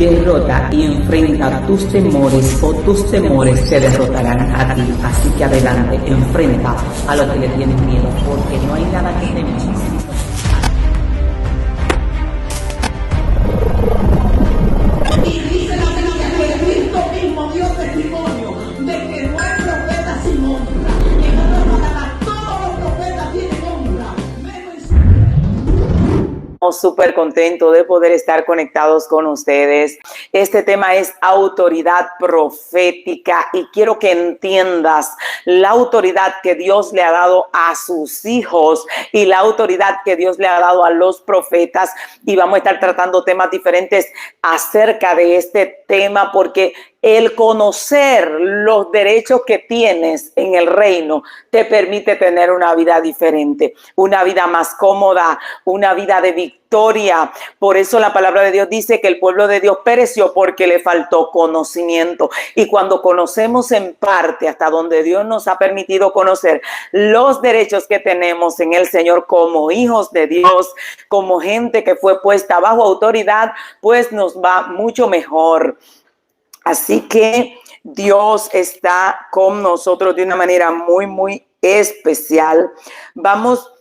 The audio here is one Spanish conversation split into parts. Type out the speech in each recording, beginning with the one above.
derrota y enfrenta tus temores o tus temores te derrotarán a ti. Así que adelante, enfrenta a lo que le tienes miedo, porque no hay nada que temer. Y dice la Biblia que Cristo mismo dio testimonio de que no hay profeta sin honra. En otras palabras, todos los profetas tienen honra. Estamos súper contentos de poder estar conectados con ustedes. Este tema es autoridad profética y quiero que entiendas la autoridad que Dios le ha dado a sus hijos y la autoridad que Dios le ha dado a los profetas, y vamos a estar tratando temas diferentes acerca de este tema, porque el conocer los derechos que tienes en el reino te permite tener una vida diferente, una vida más cómoda, una vida de victoria. Por eso la palabra de Dios dice que el pueblo de Dios pereció porque le faltó conocimiento. Y cuando conocemos en parte, hasta donde Dios nos ha permitido conocer los derechos que tenemos en el Señor como hijos de Dios, como gente que fue puesta bajo autoridad, pues nos va mucho mejor. Así que Dios está con nosotros de una manera muy, muy especial. Vamos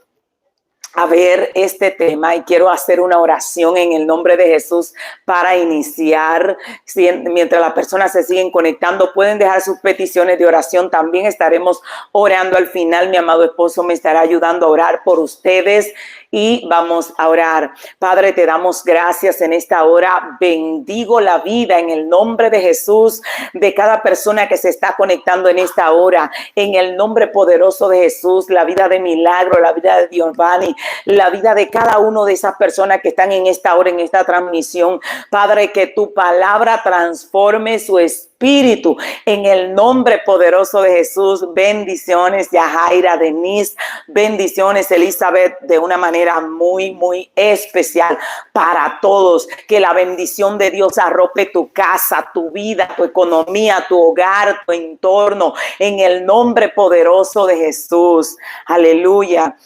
a ver este tema y quiero hacer una oración en el nombre de Jesús para iniciar. Mientras las personas se siguen conectando, pueden dejar sus peticiones de oración. También estaremos orando al final. Mi amado esposo me estará ayudando a orar por ustedes. Y vamos a orar. Padre, te damos gracias en esta hora. Bendigo la vida en el nombre de Jesús de cada persona que se está conectando en esta hora. En el nombre poderoso de Jesús, la vida de Milagro, la vida de Giovanni, la vida de cada uno de esas personas que están en esta hora, en esta transmisión. Padre, que tu palabra transforme su espíritu en el nombre poderoso de Jesús. Bendiciones, Yajaira, Denise, bendiciones, Elizabeth, de una manera muy, muy especial para todos. Que la bendición de Dios arrope tu casa, tu vida, tu economía, tu hogar, tu entorno, en el nombre poderoso de Jesús. Aleluya.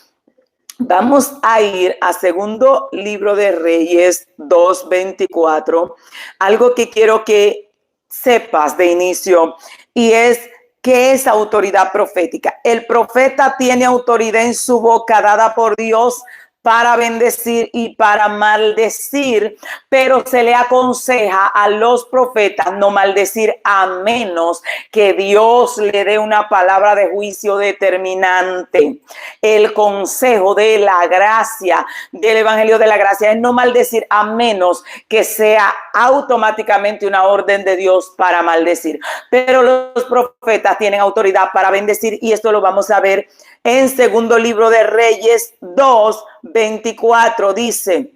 Vamos a ir a segundo libro de Reyes 2:24. Algo que quiero que sepas de inicio, y es ¿qué es autoridad profética? El profeta tiene autoridad en su boca dada por Dios para bendecir y para maldecir, pero se le aconseja a los profetas no maldecir a menos que Dios le dé una palabra de juicio determinante. El consejo de la gracia, del evangelio de la gracia, es no maldecir a menos que sea automáticamente una orden de Dios para maldecir. Pero los profetas tienen autoridad para bendecir, y esto lo vamos a ver en segundo libro de Reyes 2:24. Dice: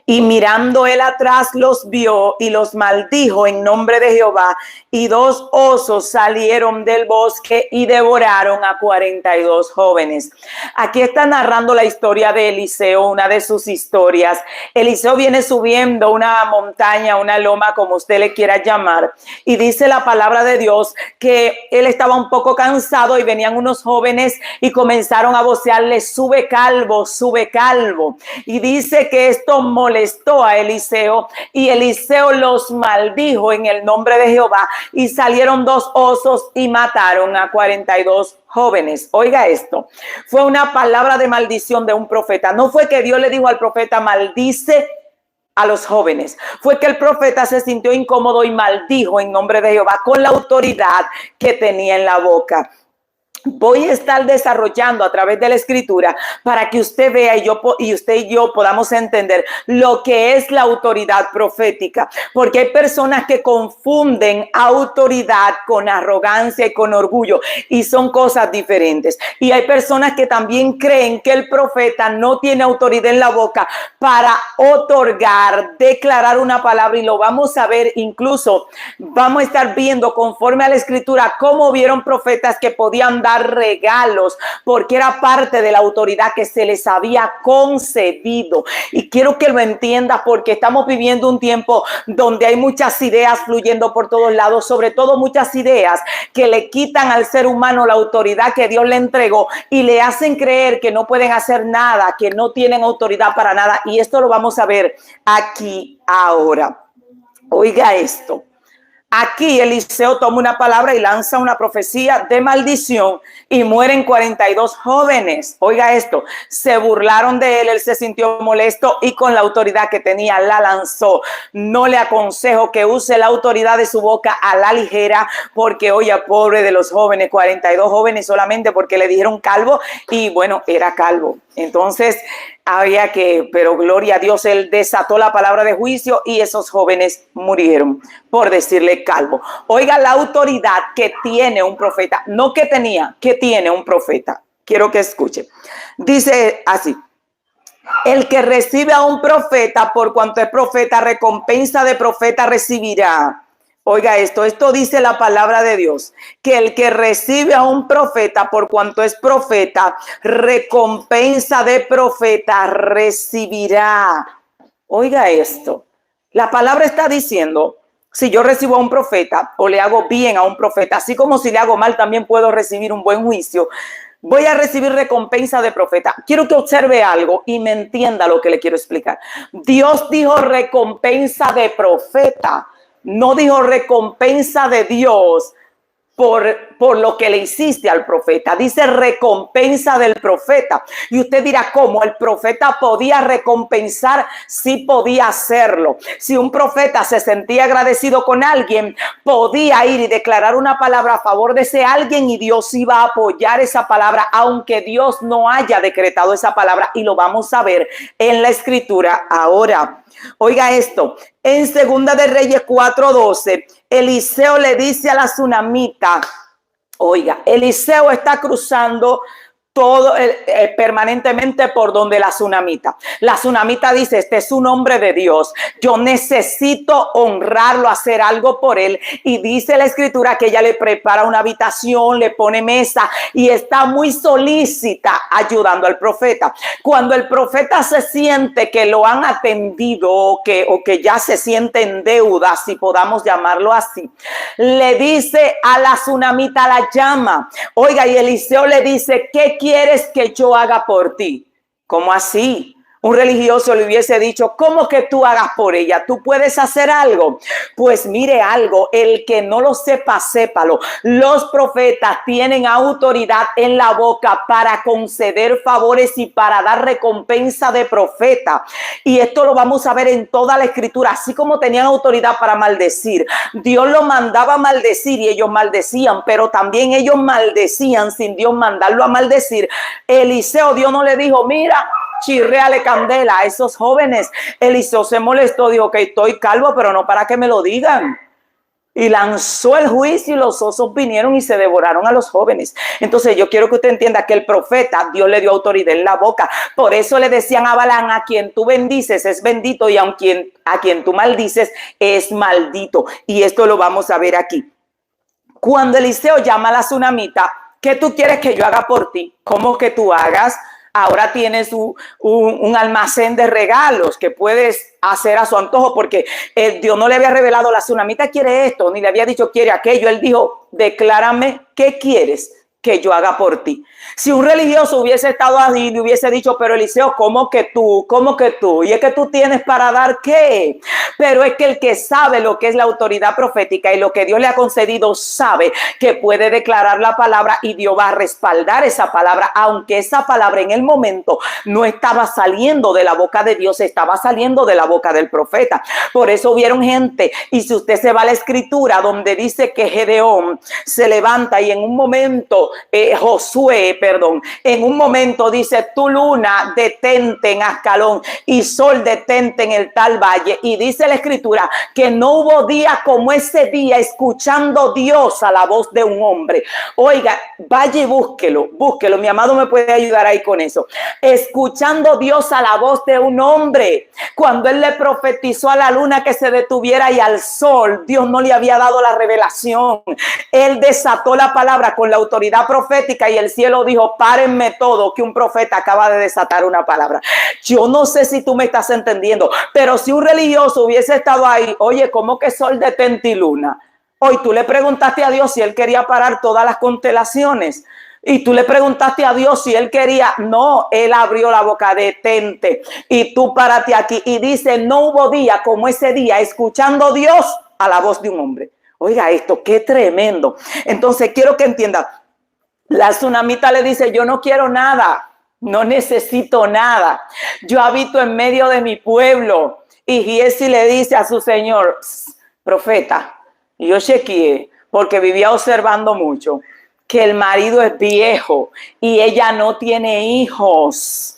y mirando él atrás los vio y los maldijo en nombre de Jehová, y 2 osos salieron del bosque y devoraron a 42 jóvenes. Aquí está narrando la historia de Eliseo, una de sus historias. Eliseo viene subiendo una montaña, una loma, como usted le quiera llamar, y dice la palabra de Dios que él estaba un poco cansado y venían unos jóvenes y comenzaron a vocearle: sube calvo, sube calvo. Y dice que esto molestó a Eliseo, y Eliseo los maldijo en el nombre de Jehová, y salieron 2 osos y mataron a 42 jóvenes. Oiga esto, fue una palabra de maldición de un profeta. No fue que Dios le dijo al profeta: maldice a los jóvenes. Fue que el profeta se sintió incómodo y maldijo en nombre de Jehová con la autoridad que tenía en la boca. Voy a estar desarrollando a través de la escritura para que usted vea y usted y yo podamos entender lo que es la autoridad profética, porque hay personas que confunden autoridad con arrogancia y con orgullo, y son cosas diferentes. Y hay personas que también creen que el profeta no tiene autoridad en la boca para otorgar, declarar una palabra, y lo vamos a ver. Incluso vamos a estar viendo conforme a la escritura cómo vieron profetas que podían dar regalos porque era parte de la autoridad que se les había concedido. Y quiero que lo entiendas, porque estamos viviendo un tiempo donde hay muchas ideas fluyendo por todos lados, sobre todo muchas ideas que le quitan al ser humano la autoridad que Dios le entregó y le hacen creer que no pueden hacer nada, que no tienen autoridad para nada. Y esto lo vamos a ver aquí ahora. Oiga esto. Aquí Eliseo toma una palabra y lanza una profecía de maldición y mueren 42 jóvenes. Oiga esto, se burlaron de él, él se sintió molesto y con la autoridad que tenía la lanzó. No le aconsejo que use la autoridad de su boca a la ligera, porque oye, pobre de los jóvenes, 42 jóvenes solamente porque le dijeron calvo y bueno, era calvo. Entonces había que, pero gloria a Dios, él desató la palabra de juicio y esos jóvenes murieron por decirle calvo. Oiga la autoridad que tiene un profeta, no que tenía, que tiene un profeta. Quiero que escuche. Dice así: el que recibe a un profeta, por cuanto es profeta, recompensa de profeta recibirá. Oiga esto dice la palabra de Dios, que el que recibe a un profeta, por cuanto es profeta, recompensa de profeta recibirá. Oiga esto, la palabra está diciendo, si yo recibo a un profeta o le hago bien a un profeta, así como si le hago mal también puedo recibir un buen juicio, voy a recibir recompensa de profeta. Quiero que observe algo y me entienda lo que le quiero explicar. Dios dijo recompensa de profeta. No dijo recompensa de Dios por lo que le hiciste al profeta. Dice recompensa del profeta. Y usted dirá, ¿cómo? ¿El profeta podía recompensar? Sí podía hacerlo. Si un profeta se sentía agradecido con alguien, podía ir y declarar una palabra a favor de ese alguien y Dios iba a apoyar esa palabra, aunque Dios no haya decretado esa palabra. Y lo vamos a ver en la escritura ahora. Oiga esto, en Segunda de Reyes 4:12, Eliseo le dice a la tsunamita, oiga, Eliseo está cruzando todo permanentemente por donde la tsunamita. La tsunamita dice, este es un hombre de Dios, yo necesito honrarlo, hacer algo por él. Y dice la escritura que ella le prepara una habitación, le pone mesa y está muy solícita ayudando al profeta. Cuando el profeta se siente que lo han atendido o que ya se siente en deuda, si podamos llamarlo así, le dice a la tsunamita, la llama. Oiga, y Eliseo le dice, ¿qué quieres que yo haga por ti? ¿Cómo así? Un religioso le hubiese dicho, ¿cómo que tú hagas por ella? ¿Tú puedes hacer algo? Pues mire algo, el que no lo sepa, sépalo. Los profetas tienen autoridad en la boca para conceder favores y para dar recompensa de profeta. Y esto lo vamos a ver en toda la escritura, así como tenían autoridad para maldecir. Dios lo mandaba a maldecir y ellos maldecían, pero también ellos maldecían sin Dios mandarlo a maldecir. Eliseo, Dios no le dijo, mira, chirréale candela a esos jóvenes. Eliseo se molestó, dijo que estoy calvo, pero no para que me lo digan. Y lanzó el juicio y los osos vinieron y se devoraron a los jóvenes. Entonces yo quiero que usted entienda que el profeta, Dios le dio autoridad en la boca. Por eso le decían a Balaam, a quien tú bendices es bendito y a quien tú maldices es maldito. Y esto lo vamos a ver aquí. Cuando Eliseo llama a la tsunamita, ¿qué tú quieres que yo haga por ti? ¿Cómo que tú hagas? Ahora tienes un almacén de regalos que puedes hacer a su antojo, porque Dios no le había revelado, la tsunamita quiere esto, ni le había dicho quiere aquello. Él dijo, declárame qué quieres que yo haga por ti. Si un religioso hubiese estado allí y le hubiese dicho, pero Eliseo, ¿cómo que tú? ¿Cómo que tú? ¿Y es que tú tienes para dar qué? Pero es que el que sabe lo que es la autoridad profética y lo que Dios le ha concedido, sabe que puede declarar la palabra y Dios va a respaldar esa palabra, aunque esa palabra en el momento no estaba saliendo de la boca de Dios, estaba saliendo de la boca del profeta. Por eso hubieron gente, y si usted se va a la escritura donde dice que Gedeón se levanta y en un momento en un momento dice, tu luna detente en Ascalón y sol detente en el tal valle. Y dice la escritura que no hubo día como ese día escuchando Dios a la voz de un hombre. Oiga, vaya y búsquelo, mi amado me puede ayudar ahí con eso. Escuchando Dios a la voz de un hombre. Cuando él le profetizó a la luna que se detuviera y al sol, Dios no le había dado la revelación. Él desató la palabra con la autoridad profética y el cielo dijo, párenme todo, que un profeta acaba de desatar una palabra. Yo no sé si tú me estás entendiendo, pero si un religioso hubiese estado ahí, oye, ¿cómo que sol detente y luna? Hoy tú le preguntaste a Dios si él quería parar todas las constelaciones. Y tú le preguntaste a Dios si él quería. No, él abrió la boca, detente. Y tú párate aquí. Y dice, no hubo día como ese día, escuchando Dios a la voz de un hombre. Oiga esto, qué tremendo. Entonces quiero que entienda. La tsunamita le dice, yo no quiero nada. No necesito nada. Yo habito en medio de mi pueblo. Y Giesi le dice a su señor, profeta, yo chequeé, porque vivía observando mucho, que el marido es viejo y ella no tiene hijos.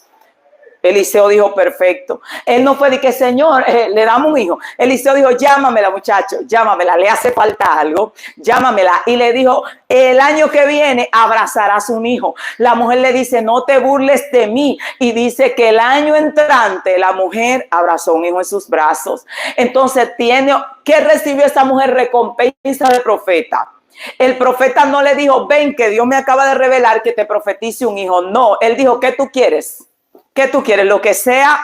Eliseo dijo, perfecto. Él no fue de que, Señor, le damos un hijo. Eliseo dijo, llámamela, muchacho, llámamela, le hace falta algo, llámamela. Y le dijo, el año que viene abrazarás un hijo. La mujer le dice, no te burles de mí. Y dice que el año entrante la mujer abrazó un hijo en sus brazos. Entonces, ¿qué recibió esa mujer? Recompensa del profeta. El profeta no le dijo, ven que Dios me acaba de revelar que te profetice un hijo. No, él dijo, ¿qué tú quieres? ¿Qué tú quieres? Lo que sea,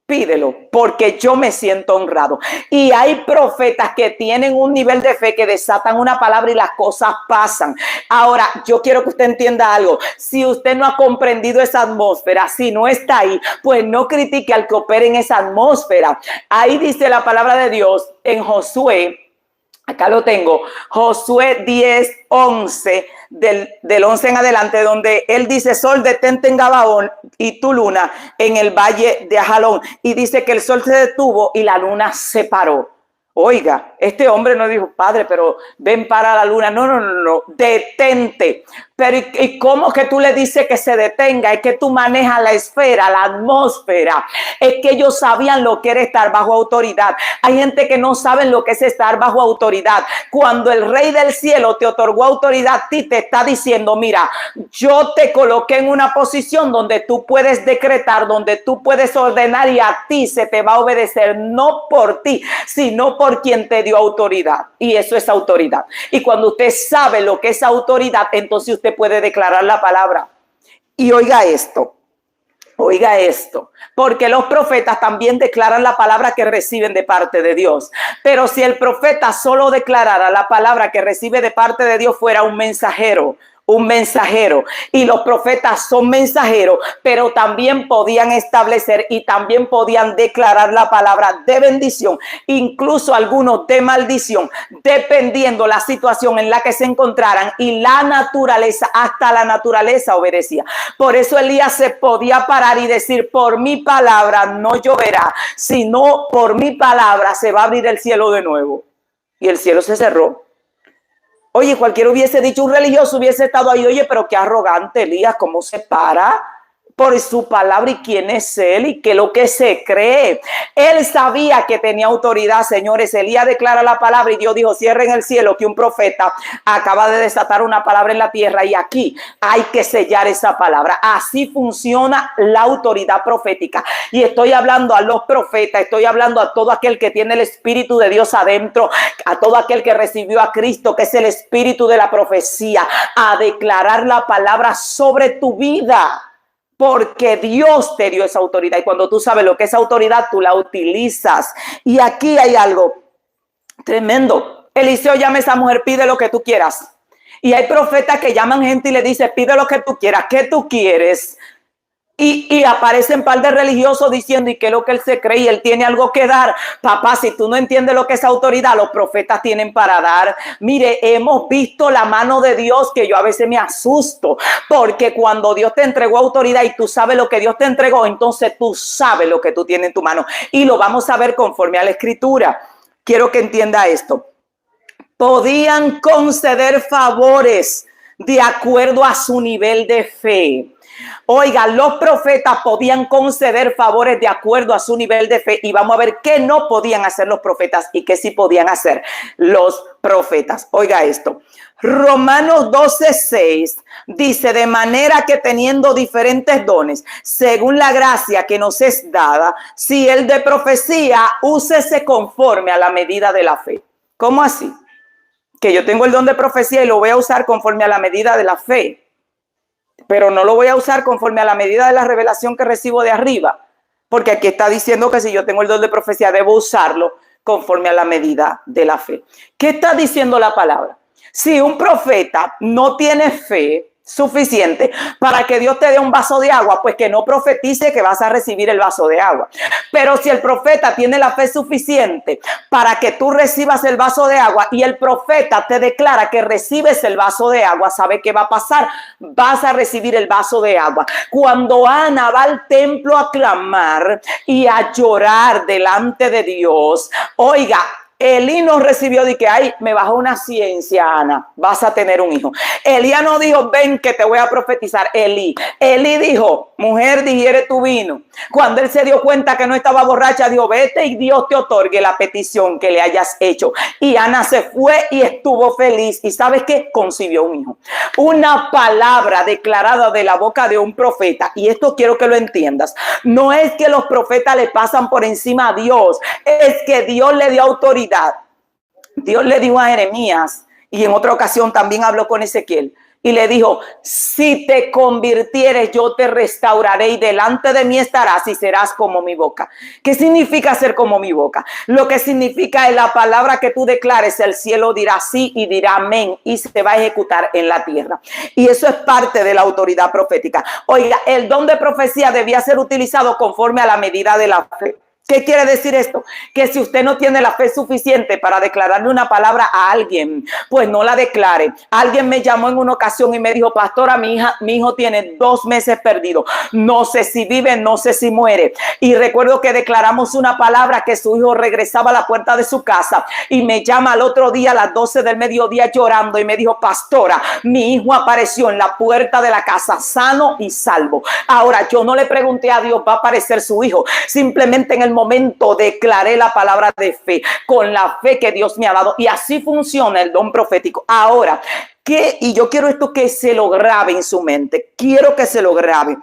pídelo, porque yo me siento honrado. Y hay profetas que tienen un nivel de fe que desatan una palabra y las cosas pasan. Ahora, yo quiero que usted entienda algo. Si usted no ha comprendido esa atmósfera, si no está ahí, pues no critique al que opere en esa atmósfera. Ahí dice la palabra de Dios en Josué. Acá lo tengo, Josué 10:11, del 11 en adelante, donde él dice, sol detente en Gabaón y tu luna en el valle de Ajalón. Y dice que el sol se detuvo y la luna se paró. Oiga, este hombre no dijo, padre, pero ven para la luna. No, detente. Pero ¿y cómo que tú le dices que se detenga? Es que tú manejas la esfera, la atmósfera. Es que ellos sabían lo que era estar bajo autoridad. Hay gente que no sabe lo que es estar bajo autoridad. Cuando el Rey del Cielo te otorgó autoridad, a ti te está diciendo, mira, yo te coloqué en una posición donde tú puedes decretar, donde tú puedes ordenar y a ti se te va a obedecer, no por ti, sino por quien te dio autoridad. Y eso es autoridad. Y cuando usted sabe lo que es autoridad, entonces usted puede declarar la palabra. Y oiga esto, porque los profetas también declaran la palabra que reciben de parte de Dios. Pero si el profeta solo declarara la palabra que recibe de parte de Dios, fuera un mensajero. Y los profetas son mensajeros, pero también podían establecer y también podían declarar la palabra de bendición, incluso algunos de maldición, dependiendo la situación en la que se encontraran, y la naturaleza, hasta la naturaleza obedecía. Por eso Elías se podía parar y decir, por mi palabra no lloverá, sino por mi palabra se va a abrir el cielo de nuevo. Y el cielo se cerró. Oye, cualquiera hubiese dicho, un religioso hubiese estado ahí, oye, pero qué arrogante Elías, ¿cómo se para por su palabra y quién es él y qué es lo que se cree? Él sabía que tenía autoridad, señores. Elías declara la palabra y Dios dijo, cierren el cielo, que un profeta acaba de desatar una palabra en la tierra y aquí hay que sellar esa palabra. Así funciona la autoridad profética. Y estoy hablando a los profetas, estoy hablando a todo aquel que tiene el Espíritu de Dios adentro, a todo aquel que recibió a Cristo, que es el espíritu de la profecía, a declarar la palabra sobre tu vida. Porque Dios te dio esa autoridad y cuando tú sabes lo que es autoridad, tú la utilizas. Y aquí hay algo tremendo. Eliseo llama a esa mujer, pide lo que tú quieras. Y hay profetas que llaman gente y le dicen, pide lo que tú quieras. ¿Qué tú quieres? Y aparecen un par de religiosos diciendo, ¿y qué es lo que él se cree? Y él tiene algo que dar. Papá, si tú no entiendes lo que es autoridad, los profetas tienen para dar. Mire, hemos visto la mano de Dios, que yo a veces me asusto, porque cuando Dios te entregó autoridad y tú sabes lo que Dios te entregó, entonces tú sabes lo que tú tienes en tu mano. Y lo vamos a ver conforme a la Escritura. Quiero que entienda esto. Podían conceder favores de acuerdo a su nivel de fe. Oiga, los profetas podían conceder favores de acuerdo a su nivel de fe y vamos a ver qué no podían hacer los profetas y qué sí podían hacer los profetas. Oiga esto, Romanos 12:6 dice, de manera que teniendo diferentes dones, según la gracia que nos es dada, si el de profecía, úsese conforme a la medida de la fe. ¿Cómo así? Que yo tengo el don de profecía y lo voy a usar conforme a la medida de la fe. Pero no lo voy a usar conforme a la medida de la revelación que recibo de arriba, porque aquí está diciendo que si yo tengo el don de profecía debo usarlo conforme a la medida de la fe. ¿Qué está diciendo la palabra? Si un profeta no tiene fe, suficiente para que Dios te dé un vaso de agua, pues que no profetice que vas a recibir el vaso de agua. Pero si el profeta tiene la fe suficiente para que tú recibas el vaso de agua y el profeta te declara que recibes el vaso de agua, ¿sabe qué va a pasar? Vas a recibir el vaso de agua. Cuando Ana va al templo a clamar y a llorar delante de Dios, oiga, Elí no recibió de que, ay, me bajó una ciencia, Ana, vas a tener un hijo. Elías no dijo, ven que te voy a profetizar. Elí dijo, mujer, digiere tu vino. Cuando él se dio cuenta que no estaba borracha, dijo, vete y Dios te otorgue la petición que le hayas hecho. Y Ana se fue y estuvo feliz. ¿Y sabes qué? Concibió un hijo. Una palabra declarada de la boca de un profeta. Y esto quiero que lo entiendas. No es que los profetas le pasan por encima a Dios. Es que Dios le dio autoridad. Dios le dijo a Jeremías, y en otra ocasión también habló con Ezequiel, y le dijo, si te convirtieres, yo te restauraré y delante de mí estarás y serás como mi boca. ¿Qué significa ser como mi boca? Lo que significa es la palabra que tú declares, el cielo dirá sí y dirá amén y se va a ejecutar en la tierra. Y eso es parte de la autoridad profética. Oiga, el don de profecía debía ser utilizado conforme a la medida de la fe. ¿Qué quiere decir esto? Que si usted no tiene la fe suficiente para declararle una palabra a alguien, pues no la declare. Alguien me llamó en una ocasión y me dijo, pastora, mi hijo tiene 2 meses perdido. No sé si vive, no sé si muere. Y recuerdo que declaramos una palabra que su hijo regresaba a la puerta de su casa y me llama al otro día a las 12 del mediodía llorando y me dijo, pastora, mi hijo apareció en la puerta de la casa sano y salvo. Ahora, yo no le pregunté a Dios, ¿va a aparecer su hijo? Simplemente en el momento declaré la palabra de fe con la fe que Dios me ha dado y así funciona el don profético. Ahora, y yo quiero esto que se lo grabe en su mente, quiero que se lo grabe.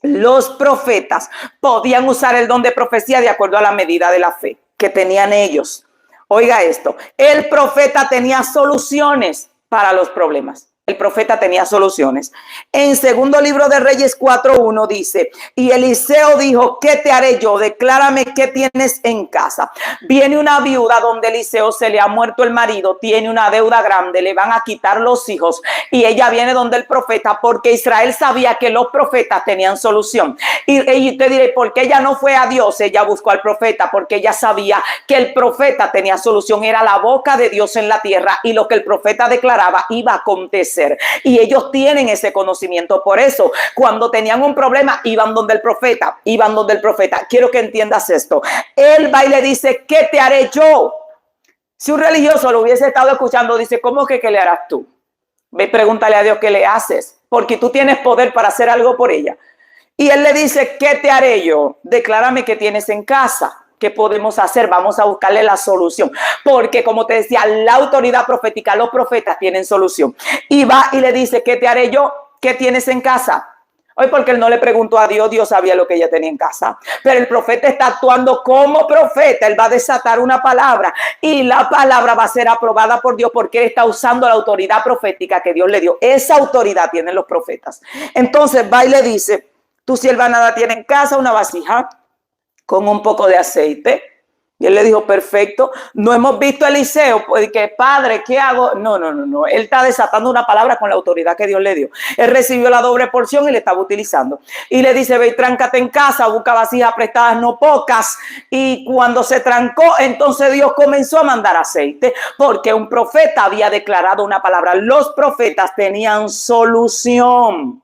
Los profetas podían usar el don de profecía de acuerdo a la medida de la fe que tenían ellos. Oiga esto, el profeta tenía soluciones para los problemas. El profeta tenía soluciones. En segundo libro de Reyes 4:1 dice, y Eliseo dijo, ¿qué te haré yo? Declárame qué tienes en casa. Viene una viuda donde Eliseo se le ha muerto el marido, tiene una deuda grande, le van a quitar los hijos y ella viene donde el profeta porque Israel sabía que los profetas tenían solución. Y te diré, ¿por qué ella no fue a Dios? Ella buscó al profeta porque ella sabía que el profeta tenía solución, era la boca de Dios en la tierra y lo que el profeta declaraba iba a acontecer. Y ellos tienen ese conocimiento. Por eso, cuando tenían un problema, iban donde el profeta. Quiero que entiendas esto. Él va y le dice, ¿qué te haré yo? Si un religioso lo hubiese estado escuchando, dice, ¿cómo que qué le harás tú? Ve, pregúntale a Dios qué le haces, porque tú tienes poder para hacer algo por ella. Y él le dice, ¿qué te haré yo? Declárame qué tienes en casa. ¿Qué podemos hacer? Vamos a buscarle la solución. Porque como te decía, la autoridad profética, los profetas tienen solución. Y va y le dice, ¿qué te haré yo? ¿Qué tienes en casa? Hoy porque él no le preguntó a Dios, Dios sabía lo que ella tenía en casa. Pero el profeta está actuando como profeta. Él va a desatar una palabra y la palabra va a ser aprobada por Dios porque él está usando la autoridad profética que Dios le dio. Esa autoridad tienen los profetas. Entonces va y le dice, tu sierva nada tiene en casa, una vasija con un poco de aceite. Y él le dijo, perfecto. No hemos visto a Eliseo, pues que padre, ¿qué hago? No. Él está desatando una palabra con la autoridad que Dios le dio. Él recibió la doble porción y le estaba utilizando. Y le dice, ve y tráncate en casa, busca vasijas prestadas, no pocas. Y cuando se trancó, entonces Dios comenzó a mandar aceite, porque un profeta había declarado una palabra. Los profetas tenían solución.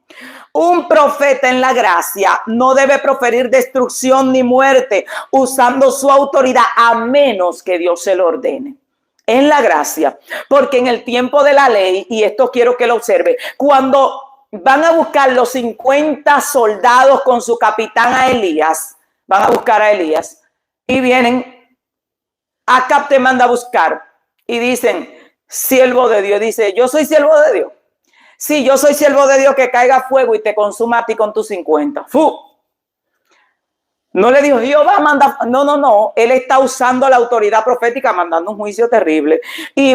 Un profeta en la gracia no debe proferir destrucción ni muerte usando su autoridad a menos que Dios se lo ordene. En la gracia, porque en el tiempo de la ley, y esto quiero que lo observe, cuando van a buscar los 50 soldados con su capitán a Elías, van a buscar a Elías y vienen, Acab te manda a buscar y dicen, siervo de Dios, dice, yo soy siervo de Dios. Sí, yo soy siervo de Dios, que caiga fuego y te consuma a ti con tus 50. ¡Fu! No le dijo, Dios va a mandar. No. Él está usando la autoridad profética, mandando un juicio terrible. Y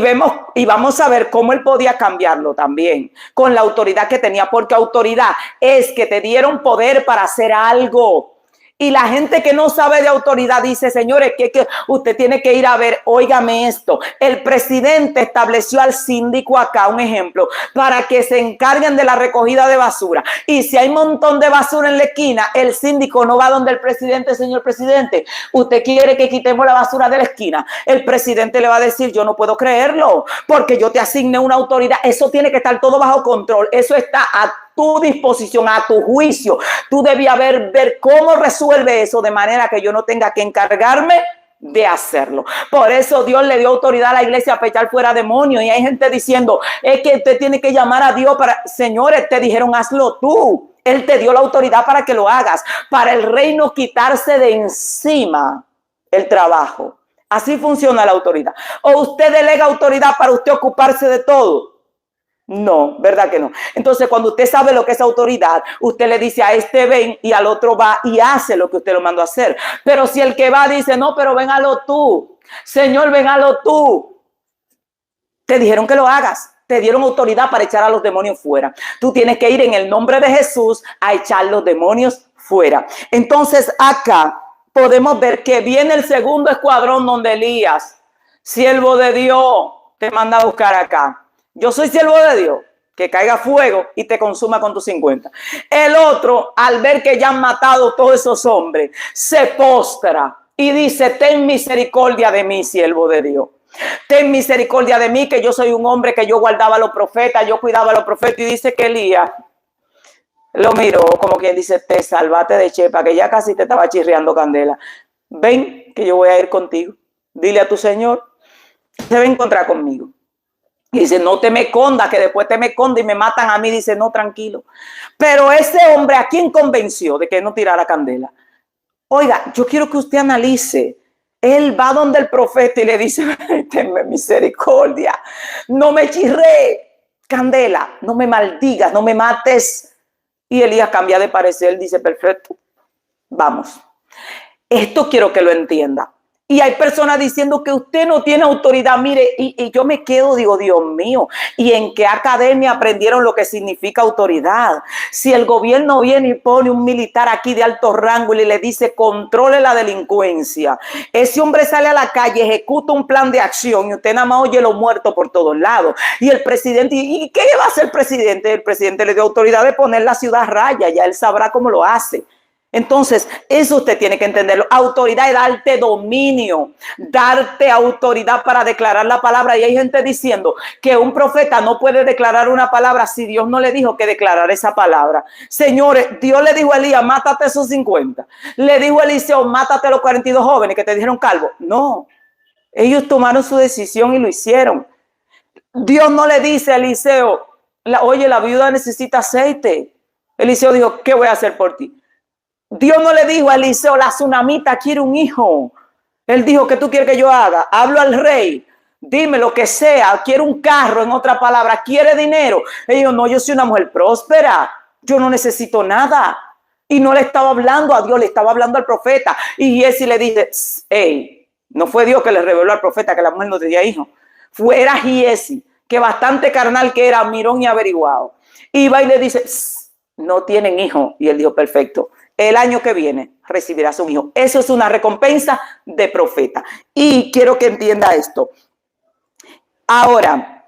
vamos a ver cómo él podía cambiarlo también con la autoridad que tenía. Porque autoridad es que te dieron poder para hacer algo. Y la gente que no sabe de autoridad dice, señores, que usted tiene que ir a ver, óigame esto, el presidente estableció al síndico acá, un ejemplo, para que se encarguen de la recogida de basura. Y si hay un montón de basura en la esquina, el síndico no va donde el presidente, señor presidente, usted quiere que quitemos la basura de la esquina. El presidente le va a decir, yo no puedo creerlo, porque yo te asigné una autoridad. Eso tiene que estar todo bajo control. Eso está a tu disposición, a tu juicio. Tú debías ver cómo resuelve eso de manera que yo no tenga que encargarme de hacerlo. Por eso Dios le dio autoridad a la iglesia para echar fuera demonios. Y hay gente diciendo, es que usted tiene que llamar a Dios para... Señores, te dijeron, hazlo tú. Él te dio la autoridad para que lo hagas. Para el reino quitarse de encima el trabajo. Así funciona la autoridad. O usted delega autoridad para usted ocuparse de todo. No, ¿verdad que no? Entonces, cuando usted sabe lo que es autoridad, usted le dice a este ven y al otro va y hace lo que usted lo mandó a hacer. Pero si el que va dice, no, pero véngalo tú, Señor, véngalo tú. Te dijeron que lo hagas. Te dieron autoridad para echar a los demonios fuera. Tú tienes que ir en el nombre de Jesús a echar los demonios fuera. Entonces, acá podemos ver que viene el segundo escuadrón donde Elías, siervo de Dios, te manda a buscar acá. Yo soy siervo de Dios, que caiga fuego y te consuma con tus 50. El otro, al ver que ya han matado todos esos hombres, se postra y dice, ten misericordia de mí, siervo de Dios. Ten misericordia de mí, que yo soy un hombre que yo guardaba a los profetas, yo cuidaba a los profetas. Y dice que Elías lo miró como quien dice, te salvaste de chepa, que ya casi te estaba chirriando candela. Ven, que yo voy a ir contigo. Dile a tu Señor, se va a encontrar conmigo. Y dice, no te me escondas, que después te me escondas y me matan a mí. Dice, no, tranquilo. Pero ese hombre, ¿a quién convenció de que no tirara candela? Oiga, yo quiero que usted analice. Él va donde el profeta y le dice, tenme misericordia, no me chirré, candela, no me maldigas, no me mates. Y Elías cambia de parecer, dice, perfecto, vamos. Esto quiero que lo entienda. Y hay personas diciendo que usted no tiene autoridad. Mire, y yo me quedo, digo, Dios mío, ¿y en qué academia aprendieron lo que significa autoridad? Si el gobierno viene y pone un militar aquí de alto rango y le dice, controle la delincuencia, ese hombre sale a la calle, ejecuta un plan de acción y usted nada más oye los muertos por todos lados. Y el presidente, ¿y qué va a hacer el presidente? El presidente le dio autoridad de poner la ciudad a raya, ya él sabrá cómo lo hace. Entonces, eso usted tiene que entenderlo. Autoridad es darte dominio, darte autoridad para declarar la palabra. Y hay gente diciendo que un profeta no puede declarar una palabra si Dios no le dijo que declarar esa palabra. Señores, Dios le dijo a Elías, mátate esos 50. Le dijo a Eliseo, mátate a los 42 jóvenes que te dijeron calvo. No, ellos tomaron su decisión y lo hicieron. Dios no le dice a Eliseo, oye, la viuda necesita aceite. Eliseo dijo, ¿qué voy a hacer por ti? Dios no le dijo a Eliseo, la tsunamita quiere un hijo. Él dijo, ¿qué tú quieres que yo haga? Hablo al rey, dime lo que sea, quiere un carro, en otra palabra, quiere dinero. Él dijo, no, yo soy una mujer próspera, yo no necesito nada. Y no le estaba hablando a Dios, le estaba hablando al profeta. Y Giesi le dice, hey, no fue Dios que le reveló al profeta que la mujer no tenía hijo. Era Giesi, que bastante carnal que era, mirón y averiguado. Y va y le dice, no tienen hijo. Y él dijo, perfecto. El año que viene recibirás un hijo. Eso es una recompensa de profeta. Y quiero que entienda esto. Ahora,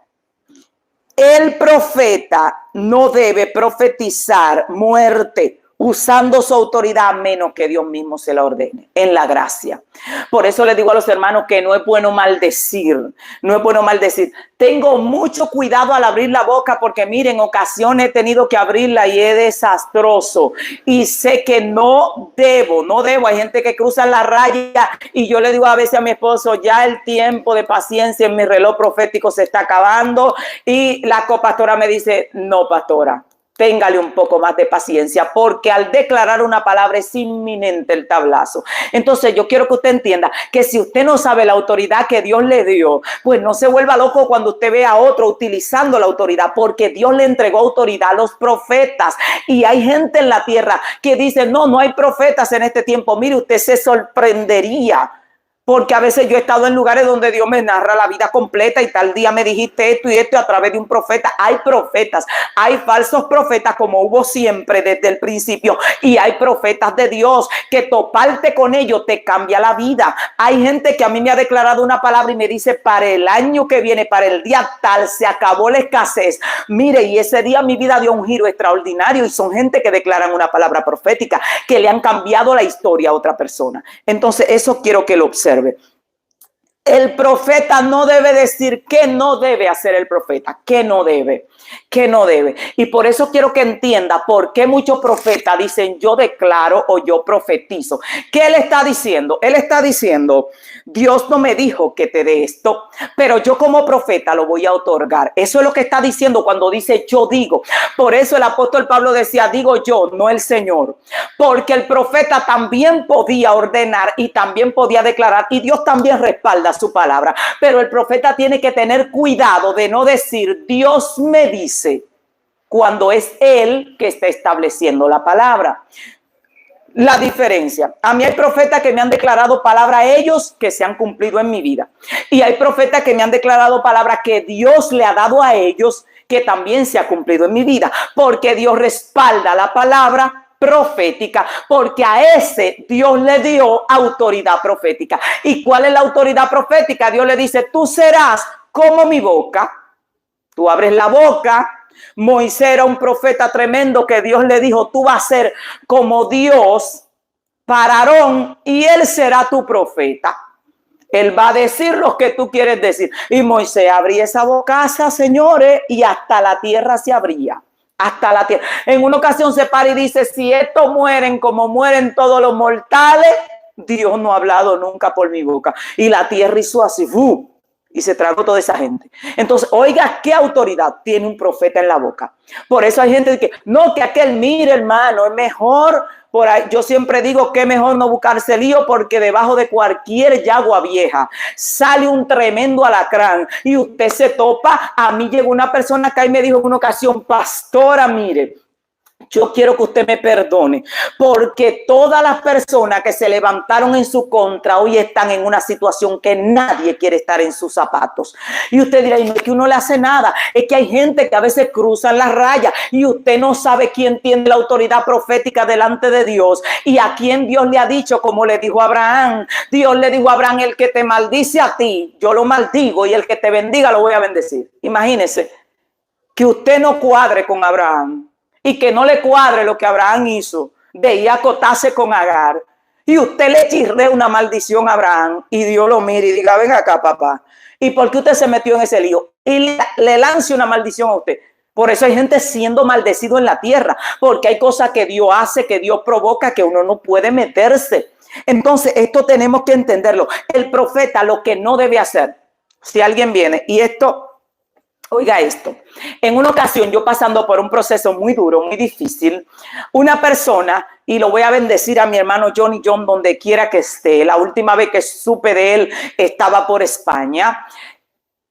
el profeta no debe profetizar muerte usando su autoridad a menos que Dios mismo se la ordene en la gracia. Por eso les digo a los hermanos que no es bueno maldecir, no es bueno maldecir. Tengo mucho cuidado al abrir la boca porque miren, en ocasiones he tenido que abrirla y es desastroso y sé que no debo. Hay gente que cruza la raya y yo le digo a veces a mi esposo, ya el tiempo de paciencia en mi reloj profético se está acabando y la copastora me dice, no, pastora, téngale un poco más de paciencia porque al declarar una palabra es inminente el tablazo. Entonces yo quiero que usted entienda que si usted no sabe la autoridad que Dios le dio, pues no se vuelva loco cuando usted ve a otro utilizando la autoridad, porque Dios le entregó autoridad a los profetas. Y hay gente en la tierra que dice, no hay profetas en este tiempo. Mire, usted se sorprendería Porque a veces yo he estado en lugares donde Dios me narra la vida completa y tal día me dijiste esto y esto a través de un profeta. Hay profetas, hay falsos profetas como hubo siempre desde el principio, y hay profetas de Dios que toparte con ellos te cambia la vida. Hay gente que a mí me ha declarado una palabra y me dice: para el año que viene, para el día tal, se acabó la escasez. Mire, y ese día mi vida dio un giro extraordinario, y son gente que declaran una palabra profética que le han cambiado la historia a otra persona. Entonces eso quiero que lo observe. El profeta no debe decir qué no debe hacer el profeta, qué no debe. Y por eso quiero que entienda por qué muchos profetas dicen: yo declaro o yo profetizo. ¿Qué él está diciendo? Él está diciendo: Dios no me dijo que te dé esto, pero yo como profeta lo voy a otorgar. Eso es lo que está diciendo cuando dice yo digo. Por eso el apóstol Pablo decía: digo yo, no el Señor. Porque el profeta también podía ordenar y también podía declarar, y Dios también respalda su palabra. Pero el profeta tiene que tener cuidado de no decir Dios me dice, cuando es él que está estableciendo la palabra. La diferencia: a mí hay profetas que me han declarado palabra a ellos que se han cumplido en mi vida, y hay profetas que me han declarado palabra que Dios le ha dado a ellos que también se ha cumplido en mi vida, porque Dios respalda la palabra profética, porque a ese Dios le dio autoridad profética. ¿Y cuál es la autoridad profética? Dios le dice: tú serás como mi boca. Tú abres la boca. Moisés era un profeta tremendo que Dios le dijo: tú vas a ser como Dios para Aarón y él será tu profeta. Él va a decir lo que tú quieres decir. Y Moisés abría esa bocaza, señores, y hasta la tierra se abría. Hasta la tierra. En una ocasión se para y dice: si estos mueren como mueren todos los mortales, Dios no ha hablado nunca por mi boca. Y la tierra hizo así, y se tragó toda esa gente. Entonces, oiga, ¿qué autoridad tiene un profeta en la boca? Por eso hay gente que no, que aquel, mire, hermano, es mejor. Por ahí, yo siempre digo que es mejor no buscarse lío, porque debajo de cualquier yagua vieja sale un tremendo alacrán y usted se topa. A mí llegó una persona acá y me dijo en una ocasión: pastora, mire, yo quiero que usted me perdone, porque todas las personas que se levantaron en su contra hoy están en una situación que nadie quiere estar en sus zapatos. Y usted dirá: y no es que uno le hace nada, es que hay gente que a veces cruzan las rayas y usted no sabe quién tiene la autoridad profética delante de Dios y a quién Dios le ha dicho, como le dijo a Abraham. Dios le dijo a Abraham: el que te maldice a ti, yo lo maldigo, y el que te bendiga, lo voy a bendecir. Imagínese que usted no cuadre con Abraham y que no le cuadre lo que Abraham hizo de ir a acotarse con Agar, y usted le chirre una maldición a Abraham y Dios lo mire y diga: ven acá, papá, ¿y por qué usted se metió en ese lío? Y le lance una maldición a usted. Por eso hay gente siendo maldecido en la tierra, porque hay cosas que Dios hace, que Dios provoca, que uno no puede meterse. Entonces esto tenemos que entenderlo. El profeta lo que no debe hacer, si alguien viene, y esto, oiga esto, en una ocasión yo pasando por un proceso muy duro, muy difícil, una persona, y lo voy a bendecir a mi hermano Johnny John donde quiera que esté, la última vez que supe de él estaba por España.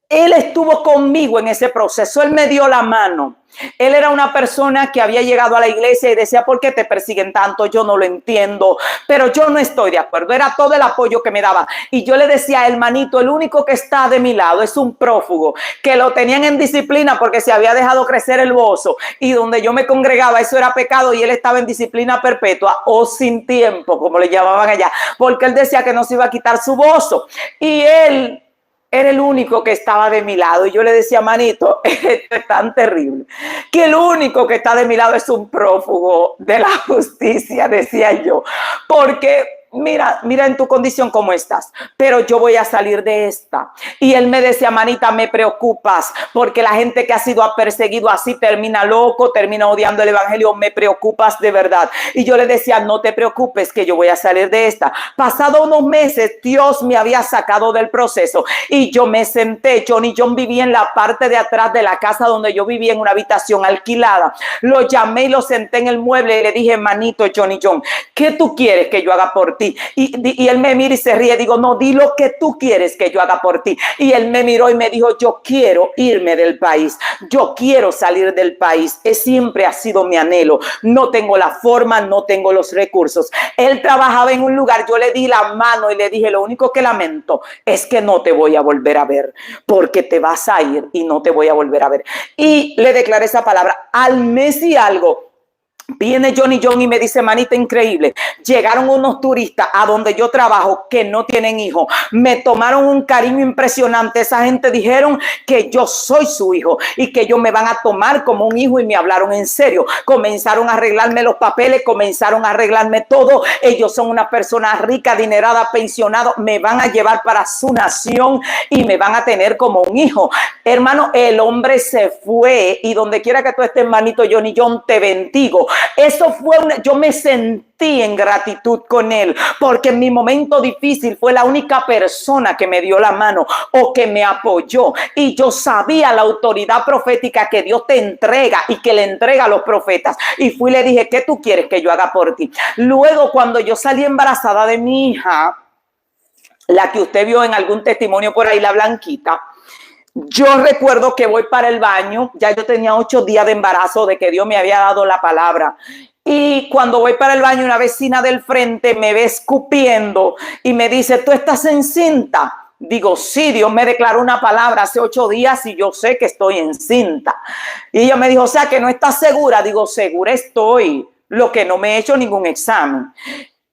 Él estuvo conmigo en ese proceso, él me dio la mano. Él era una persona que había llegado a la iglesia y decía: ¿por qué te persiguen tanto? Yo no lo entiendo, pero yo no estoy de acuerdo. Era todo el apoyo que me daba. Y yo le decía: hermanito, el único que está de mi lado es un prófugo, que lo tenían en disciplina porque se había dejado crecer el bozo. Y donde yo me congregaba, eso era pecado, y él estaba en disciplina perpetua o sin tiempo, como le llamaban allá, porque él decía que no se iba a quitar su bozo. Y él era el único que estaba de mi lado. Y yo le decía: manito, esto es tan terrible que el único que está de mi lado es un prófugo de la justicia, decía yo. Porque mira en tu condición cómo estás, pero yo voy a salir de esta. Y él me decía: manita, me preocupas, porque la gente que ha sido perseguido así termina loco, termina odiando el evangelio. Me preocupas de verdad. Y yo le decía: no te preocupes, que yo voy a salir de esta. Pasado unos meses, Dios me había sacado del proceso y yo me senté. Johnny John vivía en la parte de atrás de la casa donde yo vivía, en una habitación alquilada. Lo llamé y lo senté en el mueble y le dije: manito Johnny John, ¿qué tú quieres que yo haga por ti? ti. Y él me mira y se ríe. Digo, no, di lo que tú quieres que yo haga por ti. Y él me miró y me dijo, yo quiero irme del país. Yo quiero salir del país. Siempre ha sido mi anhelo. No tengo la forma, no tengo los recursos. Él trabajaba en un lugar. Yo le di la mano y le dije, lo único que lamento es que no te voy a volver a ver, porque te vas a ir y no te voy a volver a ver. Y le declaré esa palabra. Al mes y algo, viene Johnny John y me dice, manita, increíble, llegaron unos turistas a donde yo trabajo que no tienen hijos, me tomaron un cariño impresionante, esa gente dijeron que yo soy su hijo y que ellos me van a tomar como un hijo y me hablaron en serio, comenzaron a arreglarme los papeles, comenzaron a arreglarme todo, ellos son una persona rica, adinerada, pensionado, me van a llevar para su nación y me van a tener como un hijo. Hermano, el hombre se fue y donde quiera que tú estés, hermanito Johnny John, te bendigo. Eso fue yo me sentí en gratitud con él, porque en mi momento difícil fue la única persona que me dio la mano o que me apoyó, y yo sabía la autoridad profética que Dios te entrega y que le entrega a los profetas, y fui y le dije, ¿qué tú quieres que yo haga por ti? Luego, cuando yo salí embarazada de mi hija, la que usted vio en algún testimonio por ahí, la blanquita, yo recuerdo que voy para el baño, ya yo tenía 8 días de embarazo de que Dios me había dado la palabra. Y cuando voy para el baño, una vecina del frente me ve escupiendo y me dice, ¿tú estás encinta? Digo, sí, Dios me declaró una palabra hace 8 días y yo sé que estoy encinta. Y ella me dijo, o sea, que no estás segura. Digo, segura estoy, lo que no me he hecho ningún examen.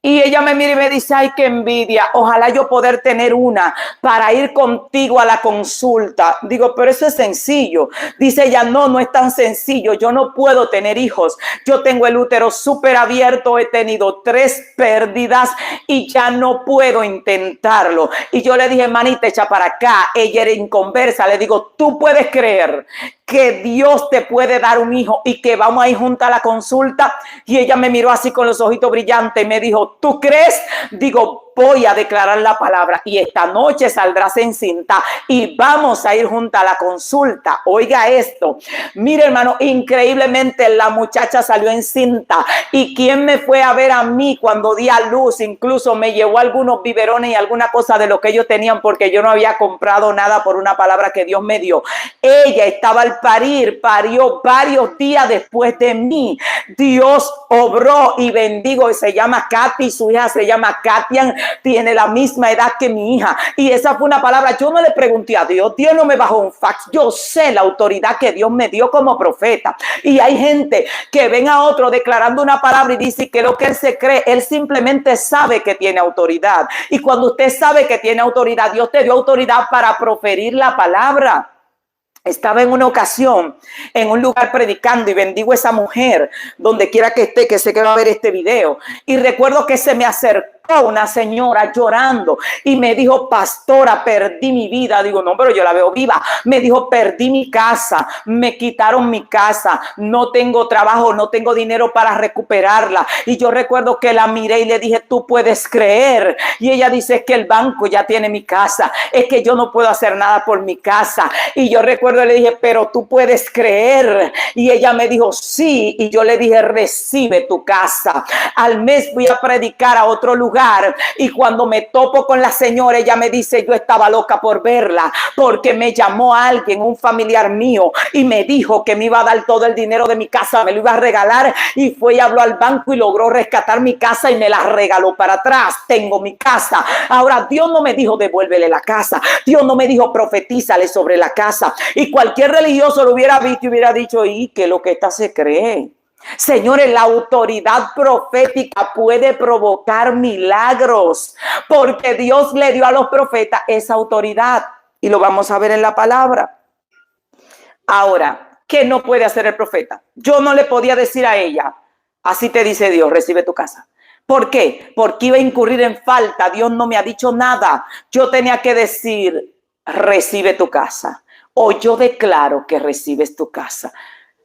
Y ella me mira y me dice, ay, qué envidia, ojalá yo poder tener una para ir contigo a la consulta. Digo, pero eso es sencillo. Dice ella, no, no es tan sencillo, yo no puedo tener hijos. Yo tengo el útero súper abierto, he tenido 3 pérdidas y ya no puedo intentarlo. Y yo le dije, manita, echa para acá. Ella era inconversa, le digo, tú puedes creer que Dios te puede dar un hijo y que vamos a ir juntas a la consulta. Y ella me miró así con los ojitos brillantes y me dijo, ¿tú crees? Digo, voy a declarar la palabra y esta noche saldrás encinta y vamos a ir juntas a la consulta. Oiga esto, mire, hermano, increíblemente la muchacha salió encinta. ¿Y quién me fue a ver a mí cuando di a luz? Incluso me llevó algunos biberones y alguna cosa de lo que ellos tenían, porque yo no había comprado nada por una palabra que Dios me dio. Ella estaba al parir, parió varios días después de mí. Dios obró y bendigo, y se llama Katy, su hija se llama Katian, tiene la misma edad que mi hija, y esa fue una palabra. Yo no le pregunté a Dios, Dios no me bajó un fax, yo sé la autoridad que Dios me dio como profeta. Y hay gente que ven a otro declarando una palabra y dice que lo que él se cree, él simplemente sabe que tiene autoridad. Y cuando usted sabe que tiene autoridad, Dios te dio autoridad para proferir la palabra. Estaba en una ocasión en un lugar predicando y bendigo a esa mujer donde quiera que esté, que sé que va a ver este video, y recuerdo que se me acercó una señora llorando y me dijo, pastora, perdí mi vida. Digo, no, pero yo la veo viva. Me dijo, perdí mi casa, me quitaron mi casa, no tengo trabajo, no tengo dinero para recuperarla. Y yo recuerdo que la miré y le dije, tú puedes creer. Y ella dice, es que el banco ya tiene mi casa, es que yo no puedo hacer nada por mi casa. Y yo recuerdo, le dije, pero tú puedes creer. Y ella me dijo, sí. Y yo le dije, recibe tu casa. Al mes voy a predicar a otro lugar, y cuando me topo con la señora, ella me dice, yo estaba loca por verla, porque me llamó alguien, un familiar mío, y me dijo que me iba a dar todo el dinero de mi casa, me lo iba a regalar, y fue y habló al banco y logró rescatar mi casa y me la regaló para atrás. Tengo mi casa. Ahora, Dios no me dijo devuélvele la casa, Dios no me dijo profetízale sobre la casa, y cualquier religioso lo hubiera visto y hubiera dicho, y que lo que esta se cree. Señores, la autoridad profética puede provocar milagros, porque Dios le dio a los profetas esa autoridad, y lo vamos a ver en la palabra. Ahora, ¿qué no puede hacer el profeta? Yo no le podía decir a ella, así te dice Dios, recibe tu casa. ¿Por qué? Porque iba a incurrir en falta. Dios no me ha dicho nada. Yo tenía que decir, recibe tu casa, o yo declaro que recibes tu casa.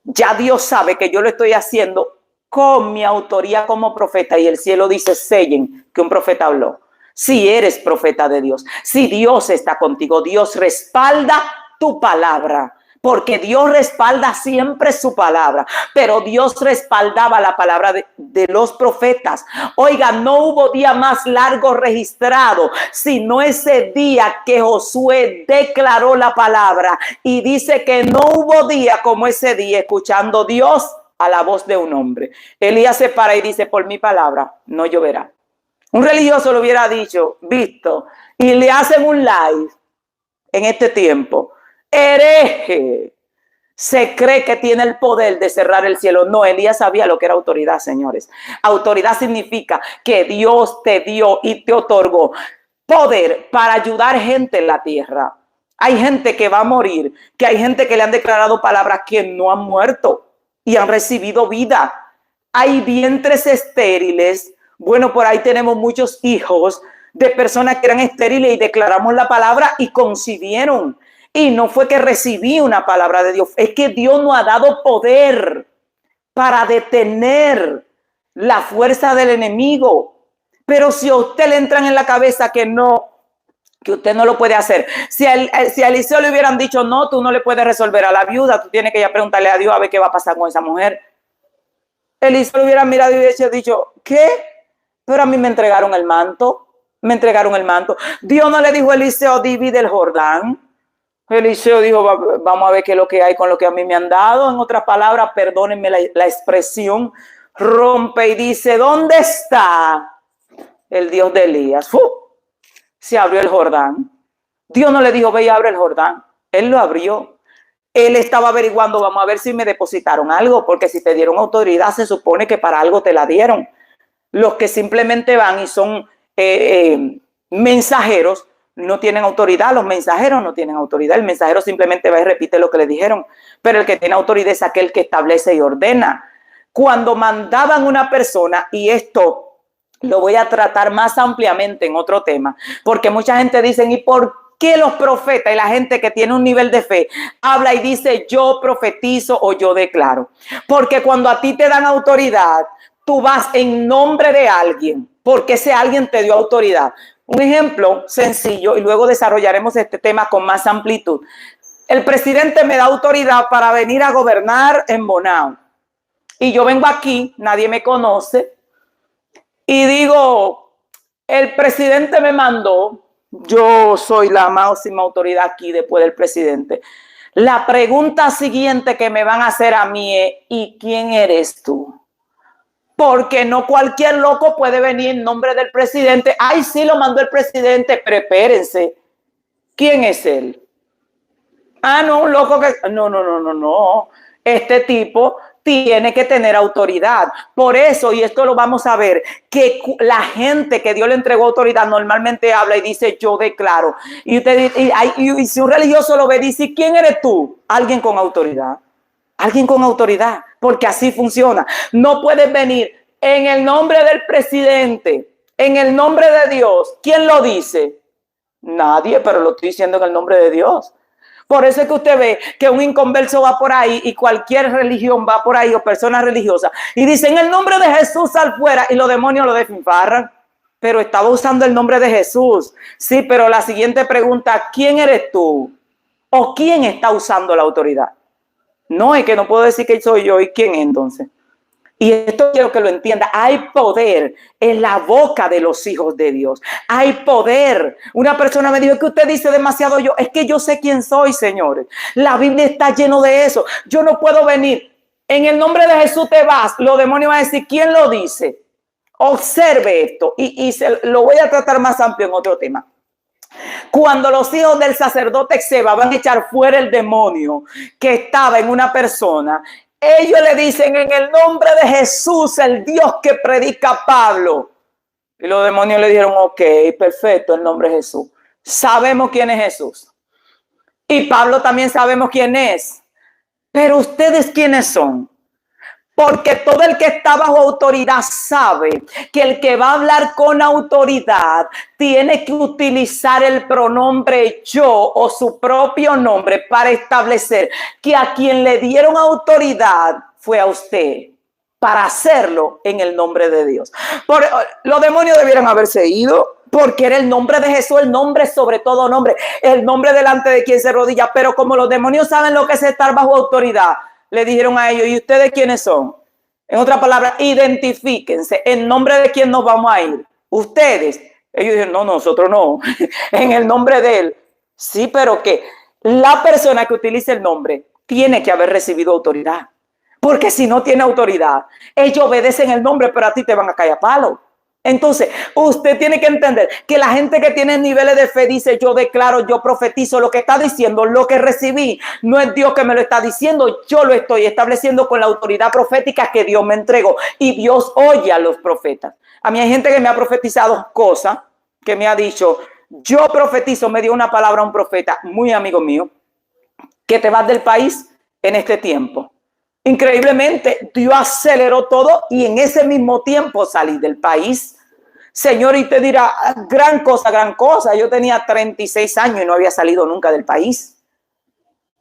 Ya Dios sabe que yo lo estoy haciendo con mi autoría como profeta, y el cielo dice, sellen que un profeta habló. Si eres profeta de Dios, si Dios está contigo, Dios respalda tu palabra. porque Dios respalda siempre su palabra, pero Dios respaldaba la palabra de los profetas. Oiga, no hubo día más largo registrado, sino ese día que Josué declaró la palabra, y dice que no hubo día como ese día, escuchando Dios a la voz de un hombre. Elías se para y dice: por mi palabra no lloverá. Un religioso lo hubiera visto, y le hacen un live en este tiempo. Hereje, se cree que tiene el poder de cerrar el cielo. No, Elías sabía lo que era autoridad, señores. Autoridad significa que Dios te dio y te otorgó poder para ayudar gente en la tierra. Hay gente que va a morir, que hay gente que le han declarado palabras que no han muerto y han recibido vida. Hay vientres estériles. Bueno, por ahí tenemos muchos hijos de personas que eran estériles y declaramos la palabra y concibieron. Y no fue que recibí una palabra de Dios, es que Dios nos ha dado poder para detener la fuerza del enemigo. Pero si a usted le entran en la cabeza que usted no lo puede hacer, si a Eliseo le hubieran dicho: no, tú no le puedes resolver a la viuda, tú tienes que ya preguntarle a Dios a ver qué va a pasar con esa mujer. Eliseo le hubiera mirado y hubiera dicho: ¿qué? Pero a mí me entregaron el manto. Dios no le dijo a Eliseo: divide el Jordán. Eliseo dijo: vamos a ver qué es lo que hay con lo que a mí me han dado. En otras palabras, perdónenme la expresión, rompe y dice: ¿dónde está el Dios de Elías? Se abrió el Jordán. Dios no le dijo: ve y abre el Jordán. Él lo abrió. Él estaba averiguando: vamos a ver si me depositaron algo, porque si te dieron autoridad, se supone que para algo te la dieron. Los que simplemente van y son mensajeros no tienen autoridad. Los mensajeros no tienen autoridad. El mensajero simplemente va y repite lo que le dijeron. Pero el que tiene autoridad es aquel que establece y ordena. Cuando mandaban una persona, y esto lo voy a tratar más ampliamente en otro tema, porque mucha gente dice: ¿y por qué los profetas y la gente que tiene un nivel de fe habla y dice yo profetizo o yo declaro? Porque cuando a ti te dan autoridad, tú vas en nombre de alguien, porque ese alguien te dio autoridad. Un ejemplo sencillo, y luego desarrollaremos este tema con más amplitud. El presidente me da autoridad para venir a gobernar en Bonao. Y yo vengo aquí, nadie me conoce, y digo: el presidente me mandó, yo soy la máxima autoridad aquí después del presidente. La pregunta siguiente que me van a hacer a mí es: ¿y quién eres tú? Porque no cualquier loco puede venir en nombre del presidente. Ay, sí, lo mandó el presidente, pero espérense, ¿quién es él? Ah, no, un loco que... No. Este tipo tiene que tener autoridad. Por eso, y esto lo vamos a ver, que la gente que Dios le entregó autoridad normalmente habla y dice: yo declaro. Y si un religioso lo ve, dice: ¿quién eres tú? Alguien con autoridad. Alguien con autoridad, porque así funciona. No puedes venir en el nombre del presidente, en el nombre de Dios. ¿Quién lo dice? Nadie, pero lo estoy diciendo en el nombre de Dios. Por eso es que usted ve que un inconverso va por ahí y cualquier religión va por ahí, o personas religiosas, y dice: en el nombre de Jesús sal fuera, y los demonios lo desfinfarran. Pero estaba usando el nombre de Jesús. Sí, pero la siguiente pregunta: ¿quién eres tú? ¿O quién está usando la autoridad? No, es que no puedo decir que soy yo. ¿Y quién es entonces? Y esto quiero que lo entienda. Hay poder en la boca de los hijos de Dios. Hay poder. Una persona me dijo: es que usted dice demasiado yo. Es que yo sé quién soy, señores. La Biblia está lleno de eso. Yo no puedo venir. En el nombre de Jesús te vas. Los demonios van a decir: ¿quién lo dice? Observe esto. Y lo voy a tratar más amplio en otro tema. Cuando los hijos del sacerdote Seba van a echar fuera el demonio que estaba en una persona, ellos le dicen: en el nombre de Jesús, el Dios que predica Pablo. Y los demonios le dijeron: ok, perfecto, en nombre de Jesús. Sabemos quién es Jesús. Y Pablo también sabemos quién es. Pero ustedes, ¿quiénes son? Porque todo el que está bajo autoridad sabe que el que va a hablar con autoridad tiene que utilizar el pronombre yo o su propio nombre para establecer que a quien le dieron autoridad fue a usted, para hacerlo en el nombre de Dios. Los demonios debieran haberse ido. porque era el nombre de Jesús, el nombre sobre todo nombre, el nombre delante de quien se rodilla. Pero como los demonios saben lo que es estar bajo autoridad, le dijeron a ellos, ¿y ustedes quiénes son? En otras palabras, identifíquense, ¿en nombre de quién nos vamos a ir? Ustedes. Ellos dijeron, no, nosotros no, en el nombre de él. Sí, pero que la persona que utilice el nombre tiene que haber recibido autoridad. Porque si no tiene autoridad, ellos obedecen el nombre, pero a ti te van a caer a palo. Entonces, usted tiene que entender que la gente que tiene niveles de fe dice, yo declaro, yo profetizo, lo que está diciendo, lo que recibí, no es Dios que me lo está diciendo, yo lo estoy estableciendo con la autoridad profética que Dios me entregó. Y Dios oye a los profetas. A mí hay gente que me ha profetizado cosas, que me ha dicho, yo profetizo, me dio una palabra a un profeta, muy amigo mío, que te vas del país en este tiempo. Increíblemente, Dios aceleró todo y en ese mismo tiempo salí del país. Señor, y te dirá, gran cosa, gran cosa. Yo tenía 36 años y no había salido nunca del país.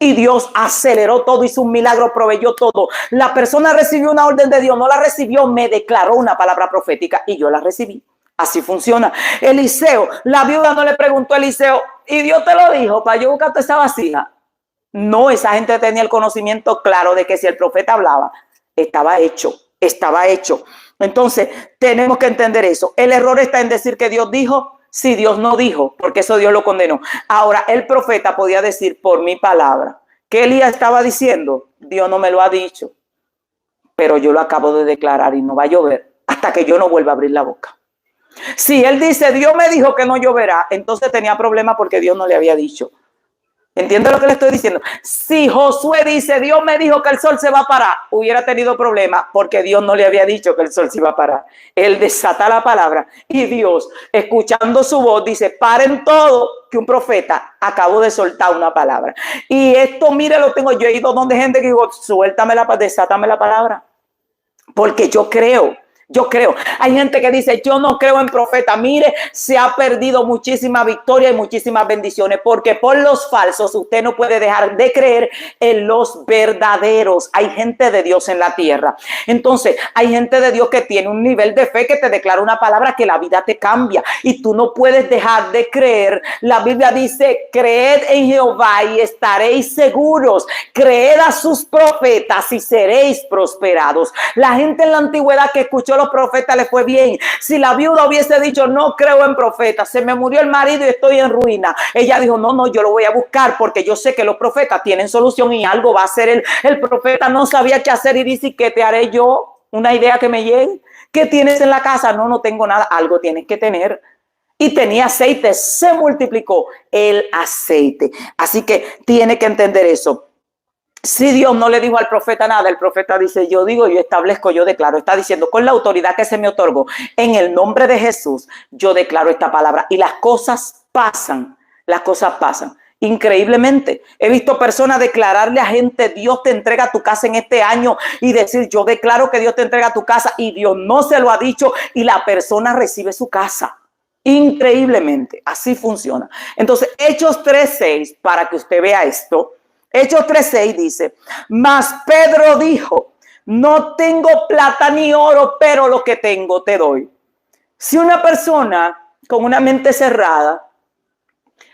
Y Dios aceleró todo, hizo un milagro, proveyó todo. La persona recibió una orden de Dios, no la recibió, me declaró una palabra profética y yo la recibí. Así funciona. Eliseo, la viuda no le preguntó a Eliseo, ¿y Dios te lo dijo para yo buscarte esa vasija? No, esa gente tenía el conocimiento claro de que si el profeta hablaba, estaba hecho, estaba hecho. Entonces, tenemos que entender eso. El error está en decir que Dios dijo, si Dios no dijo, porque eso Dios lo condenó. Ahora, el profeta podía decir por mi palabra. ¿Qué Elías estaba diciendo? Dios no me lo ha dicho, pero yo lo acabo de declarar y no va a llover hasta que yo no vuelva a abrir la boca. Si él dice, Dios me dijo que no lloverá, entonces tenía problema porque Dios no le había dicho. ¿Entiende lo que le estoy diciendo? Si Josué dice, Dios me dijo que el sol se va a parar, hubiera tenido problemas porque Dios no le había dicho que el sol se iba a parar. Él desata la palabra y Dios, escuchando su voz, dice, paren todo, que un profeta acabó de soltar una palabra. Y esto, mire, lo tengo, yo he ido donde gente que digo, desátame la palabra. Porque yo creo. Hay gente que dice, yo no creo en profeta. Mire, se ha perdido muchísima victoria y muchísimas bendiciones, porque por los falsos usted no puede dejar de creer en los verdaderos. Hay gente de Dios en la tierra. Entonces, hay gente de Dios que tiene un nivel de fe que te declara una palabra que la vida te cambia y tú no puedes dejar de creer. La Biblia dice, creed en Jehová y estaréis seguros. Creed a sus profetas y seréis prosperados. La gente en la antigüedad que escuchó los profetas le fue bien. Si la viuda hubiese dicho, no creo en profetas, se me murió el marido y estoy en ruina, ella dijo, no, yo lo voy a buscar porque yo sé que los profetas tienen solución y algo va a hacer. El profeta no sabía qué hacer y dice, ¿qué te haré yo? Una idea que me llegue. ¿Qué tienes en la casa? No tengo nada. Algo tienes que tener. Y tenía aceite, se multiplicó el aceite. Así que tiene que entender eso. Si Dios no le dijo al profeta nada, el profeta dice, yo digo, yo establezco, yo declaro. Está diciendo, con la autoridad que se me otorgó, en el nombre de Jesús, yo declaro esta palabra. Y las cosas pasan, increíblemente. He visto personas declararle a gente, Dios te entrega tu casa en este año, y decir, yo declaro que Dios te entrega tu casa, y Dios no se lo ha dicho, y la persona recibe su casa. Increíblemente, así funciona. Entonces, Hechos 3:6, para que usted vea esto, Hechos 3:6 dice, mas Pedro dijo, no tengo plata ni oro, pero lo que tengo te doy. Si una persona con una mente cerrada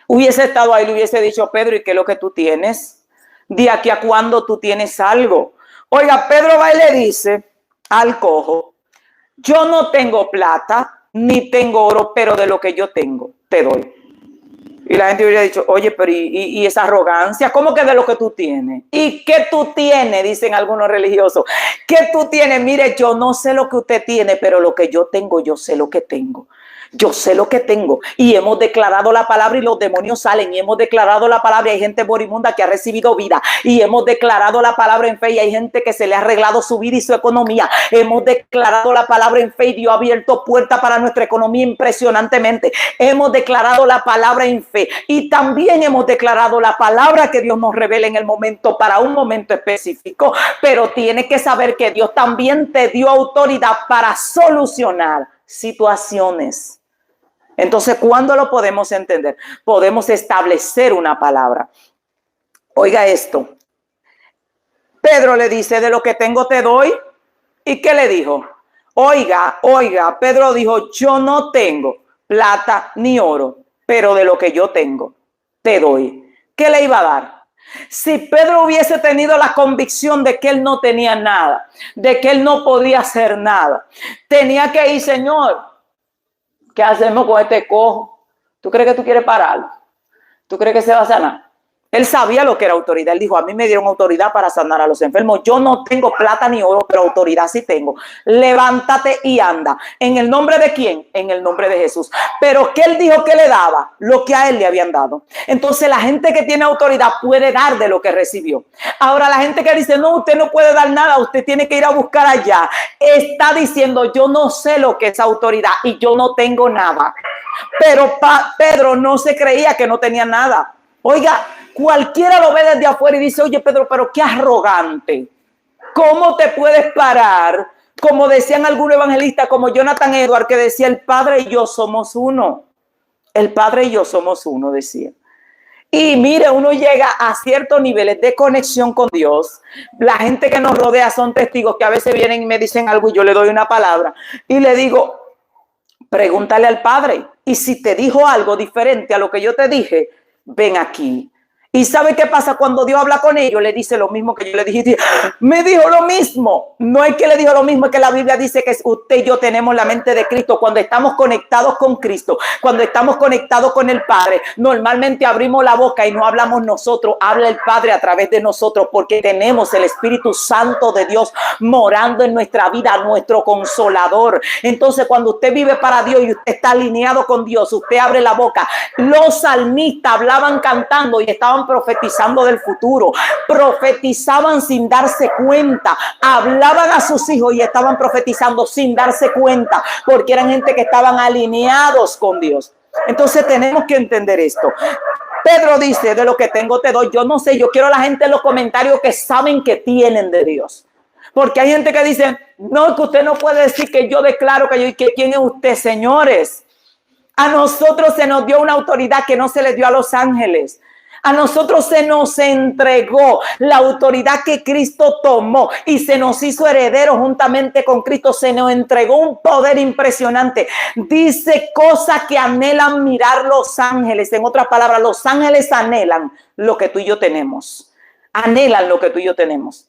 hubiese estado ahí, le hubiese dicho, Pedro, ¿y qué es lo que tú tienes? ¿De aquí a cuándo tú tienes algo? Oiga, Pedro va y le dice al cojo, yo no tengo plata ni tengo oro, pero de lo que yo tengo te doy. Y la gente hubiera dicho, oye, pero ¿y esa arrogancia? ¿Cómo que de lo que tú tienes? ¿Y qué tú tienes? Dicen algunos religiosos. ¿Qué tú tienes? Mire, yo no sé lo que usted tiene, pero lo que yo tengo, yo sé lo que tengo. Yo sé lo que tengo. Y hemos declarado la palabra y los demonios salen. Y hemos declarado la palabra y hay gente moribunda que ha recibido vida. Y hemos declarado la palabra en fe y hay gente que se le ha arreglado su vida y su economía. Hemos declarado la palabra en fe y Dios ha abierto puertas para nuestra economía impresionantemente. Hemos declarado la palabra en fe y también hemos declarado la palabra que Dios nos revela en el momento, para un momento específico. Pero tienes que saber que Dios también te dio autoridad para solucionar situaciones. Entonces, ¿cuándo lo podemos entender? Podemos establecer una palabra. Oiga esto. Pedro le dice, de lo que tengo te doy. ¿Y qué le dijo? Oiga, Pedro dijo, yo no tengo plata ni oro, pero de lo que yo tengo, te doy. ¿Qué le iba a dar? Si Pedro hubiese tenido la convicción de que él no tenía nada, de que él no podía hacer nada, tenía que ir, Señor, ¿qué hacemos con este cojo? ¿Tú crees que tú quieres pararlo? ¿Tú crees que se va a sanar? Él sabía lo que era autoridad. Él dijo, a mí me dieron autoridad para sanar a los enfermos. Yo no tengo plata ni oro, pero autoridad sí tengo. Levántate y anda. ¿En el nombre de quién? En el nombre de Jesús. Pero ¿qué él dijo que le daba? Lo que a él le habían dado. Entonces la gente que tiene autoridad puede dar de lo que recibió. Ahora la gente que dice, no, usted no puede dar nada, usted tiene que ir a buscar allá, está diciendo, yo no sé lo que es autoridad y yo no tengo nada. Pero Pedro no se creía que no tenía nada. Oiga, cualquiera lo ve desde afuera y dice, oye Pedro, pero qué arrogante. ¿Cómo te puedes parar? Como decían algunos evangelistas, como Jonathan Edwards, que decía, el Padre y yo somos uno. El Padre y yo somos uno, decía. Y mire, uno llega a ciertos niveles de conexión con Dios. La gente que nos rodea son testigos que a veces vienen y me dicen algo y yo le doy una palabra. Y le digo, pregúntale al Padre. Y si te dijo algo diferente a lo que yo te dije, ven aquí. ¿Y sabe qué pasa cuando Dios habla con ellos? Le dice lo mismo que yo le dije. Me dijo lo mismo. No es que le dijo lo mismo, es que la Biblia dice que usted y yo tenemos la mente de Cristo. Cuando estamos conectados con Cristo, cuando estamos conectados con el Padre, normalmente abrimos la boca y no hablamos nosotros, habla el Padre a través de nosotros, porque tenemos el Espíritu Santo de Dios morando en nuestra vida, nuestro consolador. Entonces, cuando usted vive para Dios y usted está alineado con Dios, usted abre la boca. Los salmistas hablaban cantando y estaban profetizando del futuro, profetizaban sin darse cuenta, hablaban a sus hijos y estaban profetizando sin darse cuenta, porque eran gente que estaban alineados con Dios. Entonces tenemos que entender esto. Pedro dice, de lo que tengo te doy. Yo no sé, yo quiero a la gente en los comentarios que saben que tienen de Dios. Porque hay gente que dice, no, que usted no puede decir que yo declaro que yo y que quién es usted, señores. A nosotros se nos dio una autoridad que no se le dio a los ángeles. A nosotros se nos entregó la autoridad que Cristo tomó y se nos hizo herederos juntamente con Cristo. Se nos entregó un poder impresionante. Dice cosas que anhelan mirar los ángeles. En otras palabras, los ángeles anhelan lo que tú y yo tenemos. Anhelan lo que tú y yo tenemos.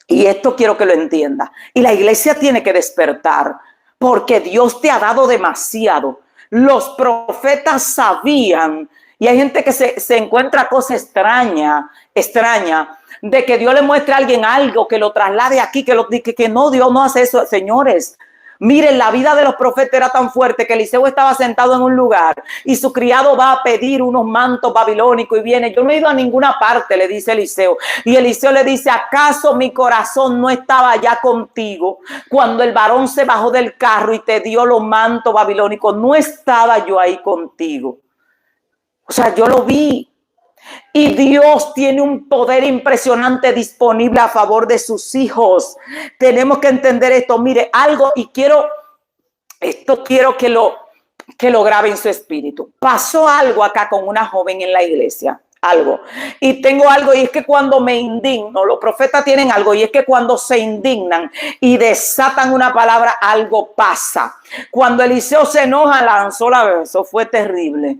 Y esto quiero que lo entienda. Y la iglesia tiene que despertar porque Dios te ha dado demasiado. Los profetas sabían. Y hay gente que se encuentra cosa extraña, de que Dios le muestre a alguien algo, que lo traslade aquí, que no, Dios no hace eso. Señores, miren, la vida de los profetas era tan fuerte que Eliseo estaba sentado en un lugar y su criado va a pedir unos mantos babilónicos y viene. Yo no he ido a ninguna parte, le dice Eliseo. Y Eliseo le dice, ¿acaso mi corazón no estaba allá contigo cuando el varón se bajó del carro y te dio los mantos babilónicos? ¿No estaba yo ahí contigo? O sea, yo lo vi. Y Dios tiene un poder impresionante disponible a favor de sus hijos. Tenemos que entender esto. Mire, algo, y quiero que lo grabe en su espíritu. Pasó algo acá con una joven en la iglesia. Algo. Y tengo algo, y es que cuando me indigno, los profetas tienen algo, y es que cuando se indignan y desatan una palabra, algo pasa. Cuando Eliseo se enoja, lanzó la vez. Eso fue terrible.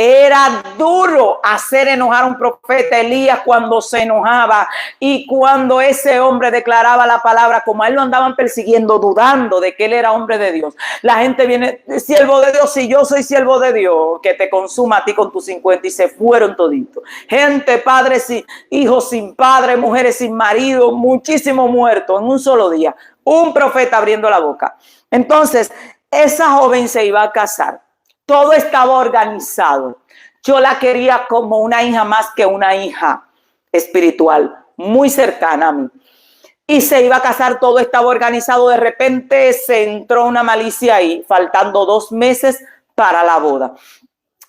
Era duro hacer enojar a un profeta. Elías, cuando se enojaba y cuando ese hombre declaraba la palabra, como a él lo andaban persiguiendo, dudando de que él era hombre de Dios, la gente viene, siervo de Dios, si yo soy siervo de Dios, que te consuma a ti con tus 50, y se fueron toditos. Gente, padres, hijos sin padre, mujeres sin marido, muchísimos muertos en un solo día. Un profeta abriendo la boca. Entonces, esa joven se iba a casar. Todo estaba organizado. Yo la quería como una hija más que una hija espiritual, muy cercana a mí. Y se iba a casar, todo estaba organizado. De repente se entró una malicia ahí, faltando 2 meses para la boda.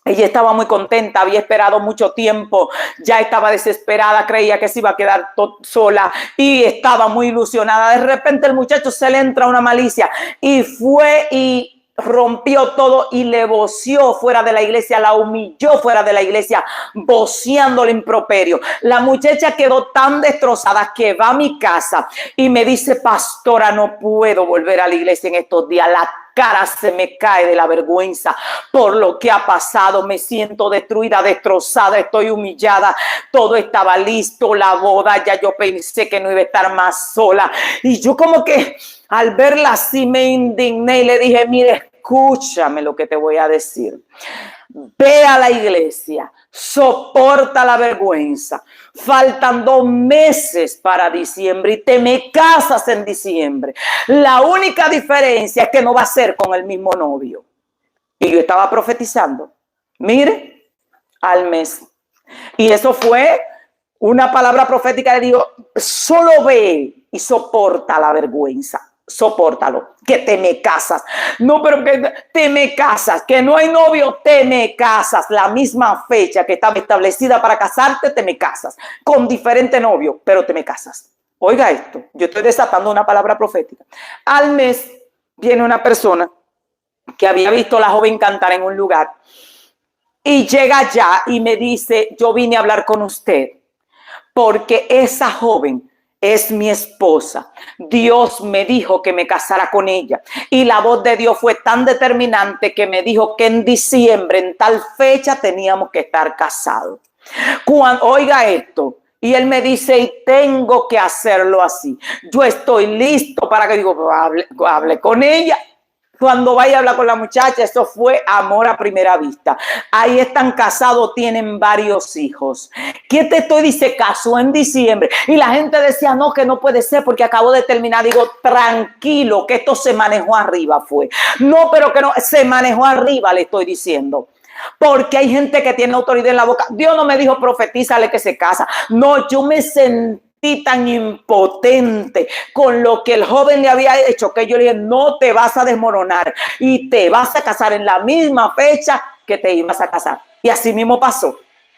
Ella estaba muy contenta, había esperado mucho tiempo, ya estaba desesperada, creía que se iba a quedar sola y estaba muy ilusionada. De repente el muchacho se le entra una malicia y fue y rompió todo y le voció fuera de la iglesia, la humilló fuera de la iglesia, voceándole improperio. La muchacha quedó tan destrozada que va a mi casa y me dice, pastora, no puedo volver a la iglesia en estos días. La cara se me cae de la vergüenza por lo que ha pasado. Me siento destruida, destrozada, estoy humillada. Todo estaba listo, la boda, ya yo pensé que no iba a estar más sola. Y yo como que al verla así me indigné y le dije, mire, escúchame lo que te voy a decir. Ve a la iglesia, soporta la vergüenza. Faltan 2 meses para diciembre y te me casas en diciembre. La única diferencia es que no va a ser con el mismo novio. Y yo estaba profetizando, mire, al mes. Y eso fue una palabra profética. Le digo, solo ve y soporta la vergüenza. Sopórtalo, que te me casas. No, pero que te me casas, que no hay novio, te me casas. La misma fecha que estaba establecida para casarte, te me casas. Con diferente novio, pero te me casas. Oiga esto, yo estoy desatando una palabra profética. Al mes viene una persona que había visto a la joven cantar en un lugar y llega allá y me dice, yo vine a hablar con usted porque esa joven es mi esposa. Dios me dijo que me casara con ella. Y la voz de Dios fue tan determinante que me dijo que en diciembre, en tal fecha, teníamos que estar casados. Oiga esto. Y él me dice, y tengo que hacerlo así. Yo estoy listo para que digo, hable con ella. Cuando vaya a hablar con la muchacha, eso fue amor a primera vista. Ahí están casados, tienen varios hijos. ¿Qué te estoy diciendo? Se casó en diciembre. Y la gente decía, no, que no puede ser porque acabo de terminar. Digo, tranquilo, que esto se manejó arriba fue. No, pero que no, se manejó arriba, le estoy diciendo. Porque hay gente que tiene autoridad en la boca. Dios no me dijo, profetízale que se casa. No, yo me sentí tan impotente con lo que el joven le había hecho que yo le dije, no te vas a desmoronar y te vas a casar en la misma fecha que te ibas a casar. Y así mismo pasó.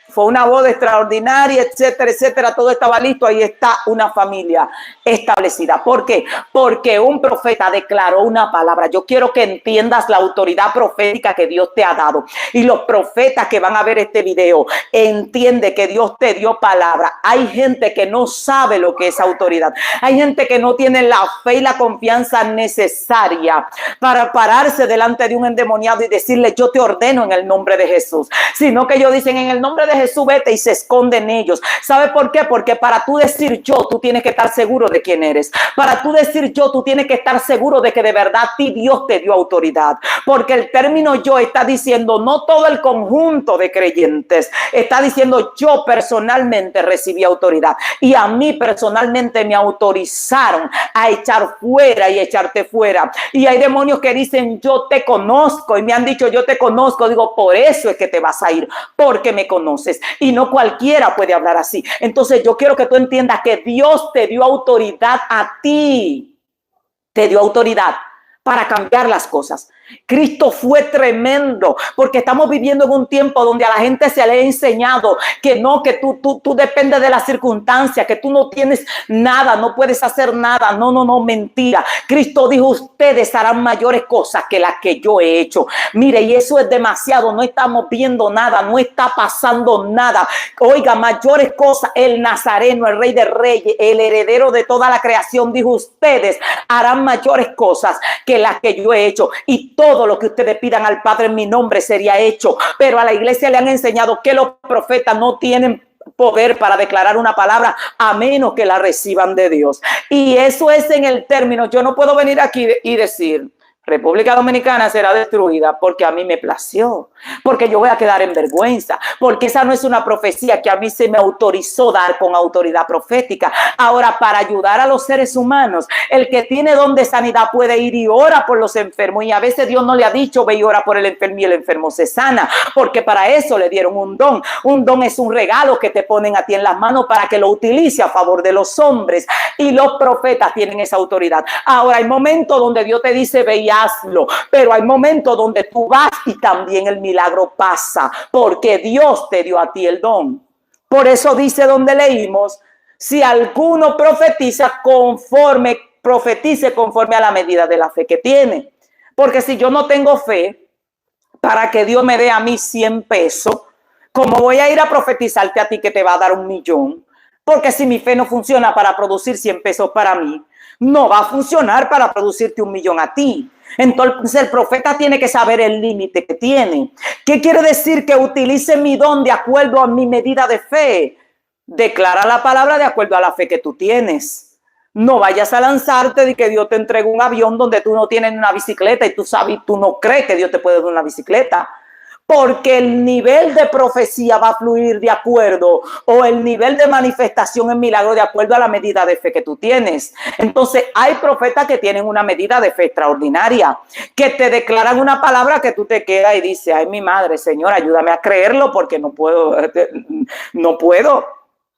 Fue una boda extraordinaria, etcétera, etcétera. Todo estaba listo. Ahí está una familia establecida. ¿Por qué? Porque un profeta declaró una palabra. Yo quiero que entiendas la autoridad profética que Dios te ha dado. Y los profetas que van a ver este video, entiende que Dios te dio palabra. Hay gente que no sabe lo que es autoridad. Hay gente que no tiene la fe y la confianza necesaria para pararse delante de un endemoniado y decirle, yo te ordeno en el nombre de Jesús. Sino que ellos dicen, en el nombre de Jesús vete, y se esconden ellos. ¿Sabe por qué? Porque para tú decir yo, tú tienes que estar seguro de quién eres. Para tú decir yo, tú tienes que estar seguro de que de verdad a ti Dios te dio autoridad. Porque el término yo está diciendo no todo el conjunto de creyentes. Está diciendo yo personalmente recibí autoridad. Y a mí personalmente me autorizaron a echar fuera y echarte fuera. Y hay demonios que dicen yo te conozco. Y me han dicho yo te conozco. Digo, por eso es que te vas a ir. Porque me conoces. Y no cualquiera puede hablar así. Entonces yo quiero que tú entiendas que Dios te dio autoridad a ti. Te dio autoridad para cambiar las cosas. Cristo fue tremendo porque estamos viviendo en un tiempo donde a la gente se le ha enseñado que no, que tú dependes de las circunstancias, que tú no tienes nada, no puedes hacer nada. No, mentira. Cristo dijo, ustedes harán mayores cosas que las que yo he hecho. Mire, y eso es demasiado, no estamos viendo nada, no está pasando nada. Oiga, mayores cosas, el Nazareno, el Rey de Reyes, el heredero de toda la creación, dijo, ustedes harán mayores cosas que las que yo he hecho. Y todo lo que ustedes pidan al Padre en mi nombre sería hecho. Pero a la iglesia le han enseñado que los profetas no tienen poder para declarar una palabra a menos que la reciban de Dios. Y eso es en el término. Yo no puedo venir aquí y decir República Dominicana será destruida porque a mí me plació, porque yo voy a quedar en vergüenza, porque esa no es una profecía que a mí se me autorizó dar con autoridad profética. Ahora, para ayudar a los seres humanos, el que tiene don de sanidad puede ir y ora por los enfermos, y a veces Dios no le ha dicho ve y ora por el enfermo y el enfermo se sana, porque para eso le dieron un don. Un don es un regalo que te ponen a ti en las manos para que lo utilice a favor de los hombres, y los profetas tienen esa autoridad. Ahora, hay momentos donde Dios te dice ve y hazlo, pero hay momentos donde tú vas y también el milagro pasa, porque Dios te dio a ti el don. Por eso dice donde leímos, si alguno profetice conforme a la medida de la fe que tiene. Porque si yo no tengo fe para que Dios me dé a mí 100 pesos, ¿cómo voy a ir a profetizarte a ti que te va a dar 1.000.000? Porque si mi fe no funciona para producir 100 pesos para mí, no va a funcionar para producirte 1.000.000 a ti. Entonces el profeta tiene que saber el límite que tiene. ¿Qué quiere decir? Que utilice mi don de acuerdo a mi medida de fe. Declara la palabra de acuerdo a la fe que tú tienes. No vayas a lanzarte de que Dios te entregue un avión donde tú no tienes una bicicleta y tú sabes, tú no crees que Dios te puede dar una bicicleta. Porque el nivel de profecía va a fluir de acuerdo, o el nivel de manifestación en milagro de acuerdo a la medida de fe que tú tienes. Entonces hay profetas que tienen una medida de fe extraordinaria, que te declaran una palabra que tú te quedas y dices, ay, mi madre, Señor, ayúdame a creerlo porque no puedo, no puedo.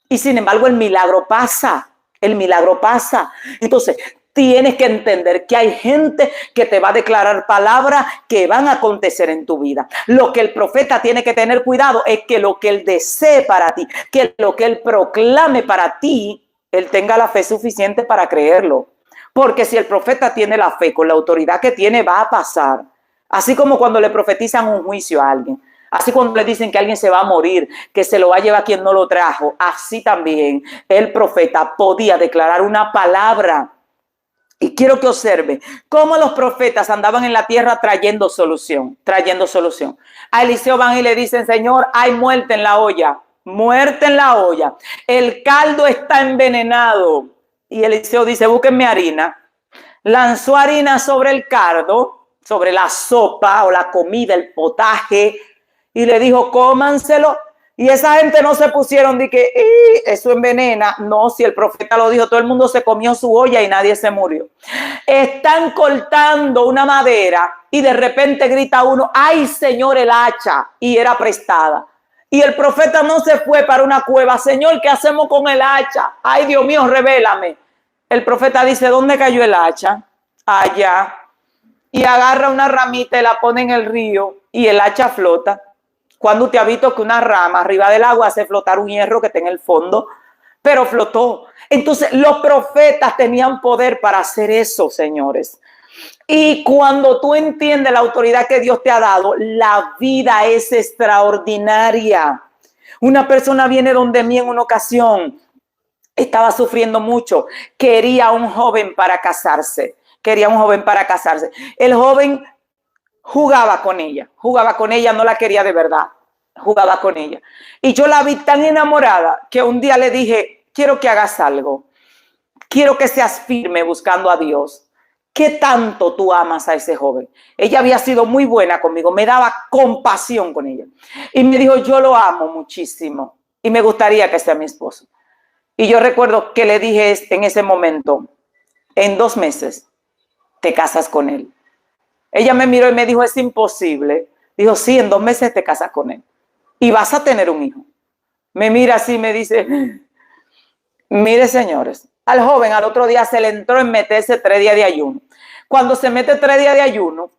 Y sin embargo el milagro pasa. El milagro pasa. Entonces, tienes que entender que hay gente que te va a declarar palabras que van a acontecer en tu vida. Lo que el profeta tiene que tener cuidado es que lo que él desee para ti, que lo que él proclame para ti, él tenga la fe suficiente para creerlo. Porque si el profeta tiene la fe con la autoridad que tiene, va a pasar. Así como cuando le profetizan un juicio a alguien. Así cuando le dicen que alguien se va a morir, que se lo va a llevar quien no lo trajo, así también el profeta podía declarar una palabra. Y quiero que observe cómo los profetas andaban en la tierra trayendo solución, trayendo solución. A Eliseo van y le dicen, Señor, hay muerte en la olla, muerte en la olla. El caldo está envenenado. Y Eliseo dice, búsquenme harina. Lanzó harina sobre el caldo, sobre la sopa o la comida, el potaje, y le dijo, cómanselo. Y esa gente no se pusieron de que eso envenena. No, si el profeta lo dijo, todo el mundo se comió su olla y nadie se murió. Están cortando una madera y de repente grita uno, ay, Señor, el hacha, y era prestada. Y el profeta no se fue para una cueva, Señor, ¿qué hacemos con el hacha? Ay, Dios mío, revélame. El profeta dice, ¿dónde cayó el hacha? Allá. Y agarra una ramita y la pone en el río y el hacha flota. Cuando te ha visto que una rama arriba del agua hace flotar un hierro que está en el fondo, pero flotó. Entonces los profetas tenían poder para hacer eso, señores. Y cuando tú entiendes la autoridad que Dios te ha dado, la vida es extraordinaria. Una persona viene donde mí en una ocasión, estaba sufriendo mucho, quería un joven para casarse, El joven jugaba con ella, no la quería de verdad, jugaba con ella. Y yo la vi tan enamorada que un día le dije, quiero que hagas algo, quiero que seas firme buscando a Dios. ¿Qué tanto tú amas a ese joven? Ella había sido muy buena conmigo, me daba compasión con ella. Y me dijo, yo lo amo muchísimo y me gustaría que sea mi esposo. Y yo recuerdo que le dije en ese momento, en 2 meses te casas con él. Ella me miró y me dijo, es imposible. Dijo, sí, en 2 meses te casas con él. Y vas a tener un hijo. Me mira así y me dice, mire, señores, al joven al otro día se le entró en meterse 3 días de ayuno. Cuando se mete 3 días de ayuno,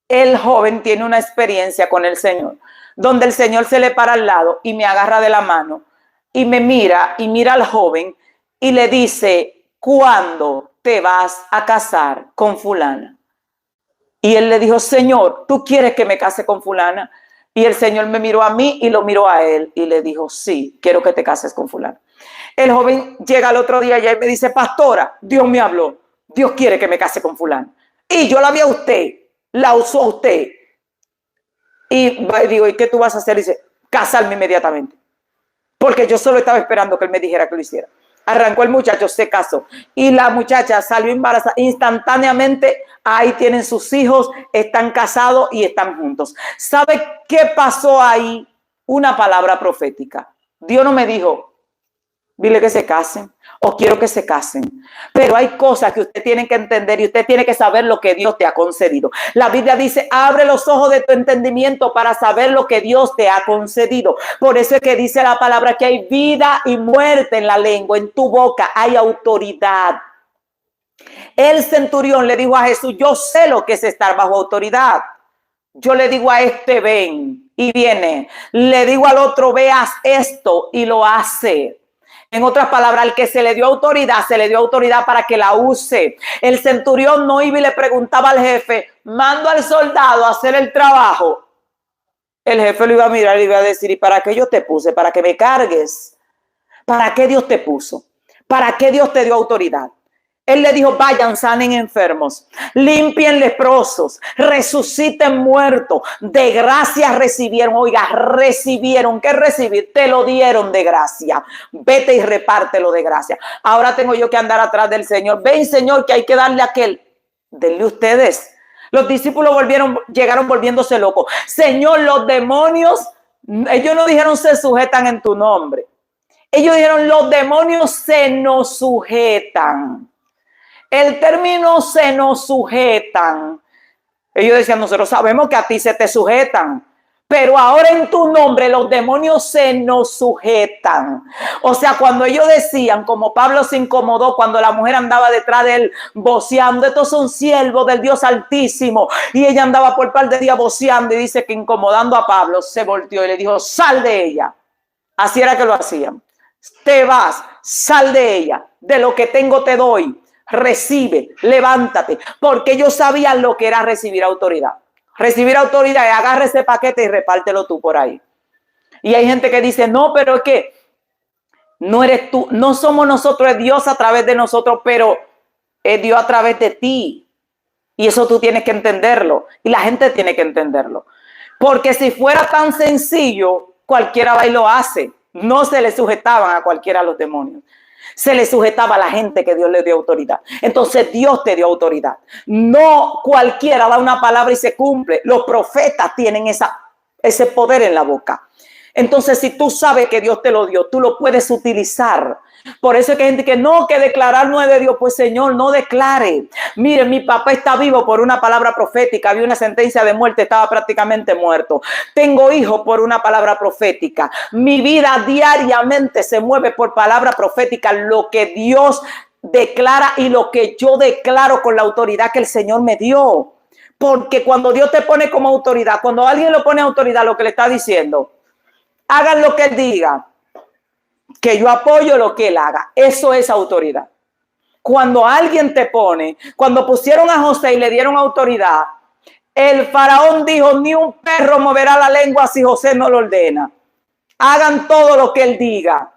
el joven tiene una experiencia con el Señor, donde el Señor se le para al lado y me agarra de la mano y me mira y mira al joven y le dice, ¿cuándo te vas a casar con fulana? Y él le dijo, Señor, ¿tú quieres que me case con fulana? Y el Señor me miró a mí y lo miró a él y le dijo, sí, quiero que te cases con fulana. El joven llega al otro día y me dice, pastora, Dios me habló, Dios quiere que me case con fulana. Y yo la vi a usted, la usó a usted. Y digo, ¿y qué tú vas a hacer? Y dice, casarme inmediatamente. Porque yo solo estaba esperando que él me dijera que lo hiciera. Arrancó el muchacho, se casó. Y la muchacha salió embarazada instantáneamente. Ahí tienen sus hijos, están casados y están juntos. ¿Sabe qué pasó ahí? Una palabra profética. Dios no me dijo, dile que se casen o quiero que se casen. Pero hay cosas que usted tiene que entender y usted tiene que saber lo que Dios te ha concedido. La Biblia dice, abre los ojos de tu entendimiento para saber lo que Dios te ha concedido. Por eso es que dice la palabra que hay vida y muerte en la lengua, en tu boca hay autoridad. El centurión le dijo a Jesús, yo sé lo que es estar bajo autoridad. Yo le digo a este, ven y viene. Le digo al otro, veas esto y lo hace. En otras palabras, al que se le dio autoridad para que la use. El centurión no iba y le preguntaba al jefe, mando al soldado a hacer el trabajo. El jefe lo iba a mirar y le iba a decir, ¿y para qué yo te puse? ¿Para que me cargues? ¿Para qué Dios te puso? ¿Para qué Dios te dio autoridad? Él le dijo, vayan, sanen enfermos, limpien leprosos, resuciten muertos, de gracia recibieron. Oiga, recibieron. ¿Qué recibir? Te lo dieron de gracia. Vete y repártelo de gracia. Ahora tengo yo que andar atrás del Señor. Ven, Señor, que hay que darle a aquel. Denle ustedes. Los discípulos llegaron volviéndose locos. Señor, los demonios, ellos no dijeron se sujetan en tu nombre. Ellos dijeron los demonios se nos sujetan. El término se nos sujetan. Ellos decían, nosotros sabemos que a ti se te sujetan, pero ahora en tu nombre los demonios se nos sujetan. O sea, cuando ellos decían, como Pablo se incomodó cuando la mujer andaba detrás de él voceando, estos son siervos del Dios Altísimo, y ella andaba por par de días voceando, y dice que incomodando a Pablo se volteó y le dijo, sal de ella. Así era que lo hacían. Te vas, sal de ella, de lo que tengo te doy. Recibe, levántate, porque ellos sabían lo que era recibir autoridad. Recibir autoridad es agarra ese paquete y repártelo tú por ahí. Y hay gente que dice, no, pero es que no eres tú, no somos nosotros, es Dios a través de nosotros, pero es Dios a través de ti. Y eso tú tienes que entenderlo. Y la gente tiene que entenderlo. Porque si fuera tan sencillo, cualquiera va y lo hace. No se le sujetaban a cualquiera los demonios. Se le sujetaba a la gente que Dios le dio autoridad. Entonces Dios te dio autoridad. No cualquiera da una palabra y se cumple. Los profetas tienen ese poder en la boca. Entonces si tú sabes que Dios te lo dio, tú lo puedes utilizar. Por eso es que hay gente que no, que declarar no es de Dios. Pues Señor, no declare. Mire, mi papá está vivo por una palabra profética. Había una sentencia de muerte, estaba prácticamente muerto. Tengo hijos por una palabra profética. Mi vida diariamente se mueve por palabra profética. Lo que Dios declara y lo que yo declaro con la autoridad que el Señor me dio. Porque cuando Dios te pone como autoridad, cuando alguien lo pone autoridad, lo que le está diciendo, hagan lo que Él diga. Que yo apoyo lo que él haga. Eso es autoridad. Cuando alguien te pone, cuando pusieron a José y le dieron autoridad, el faraón dijo, ni un perro moverá la lengua si José no lo ordena. Hagan todo lo que él diga.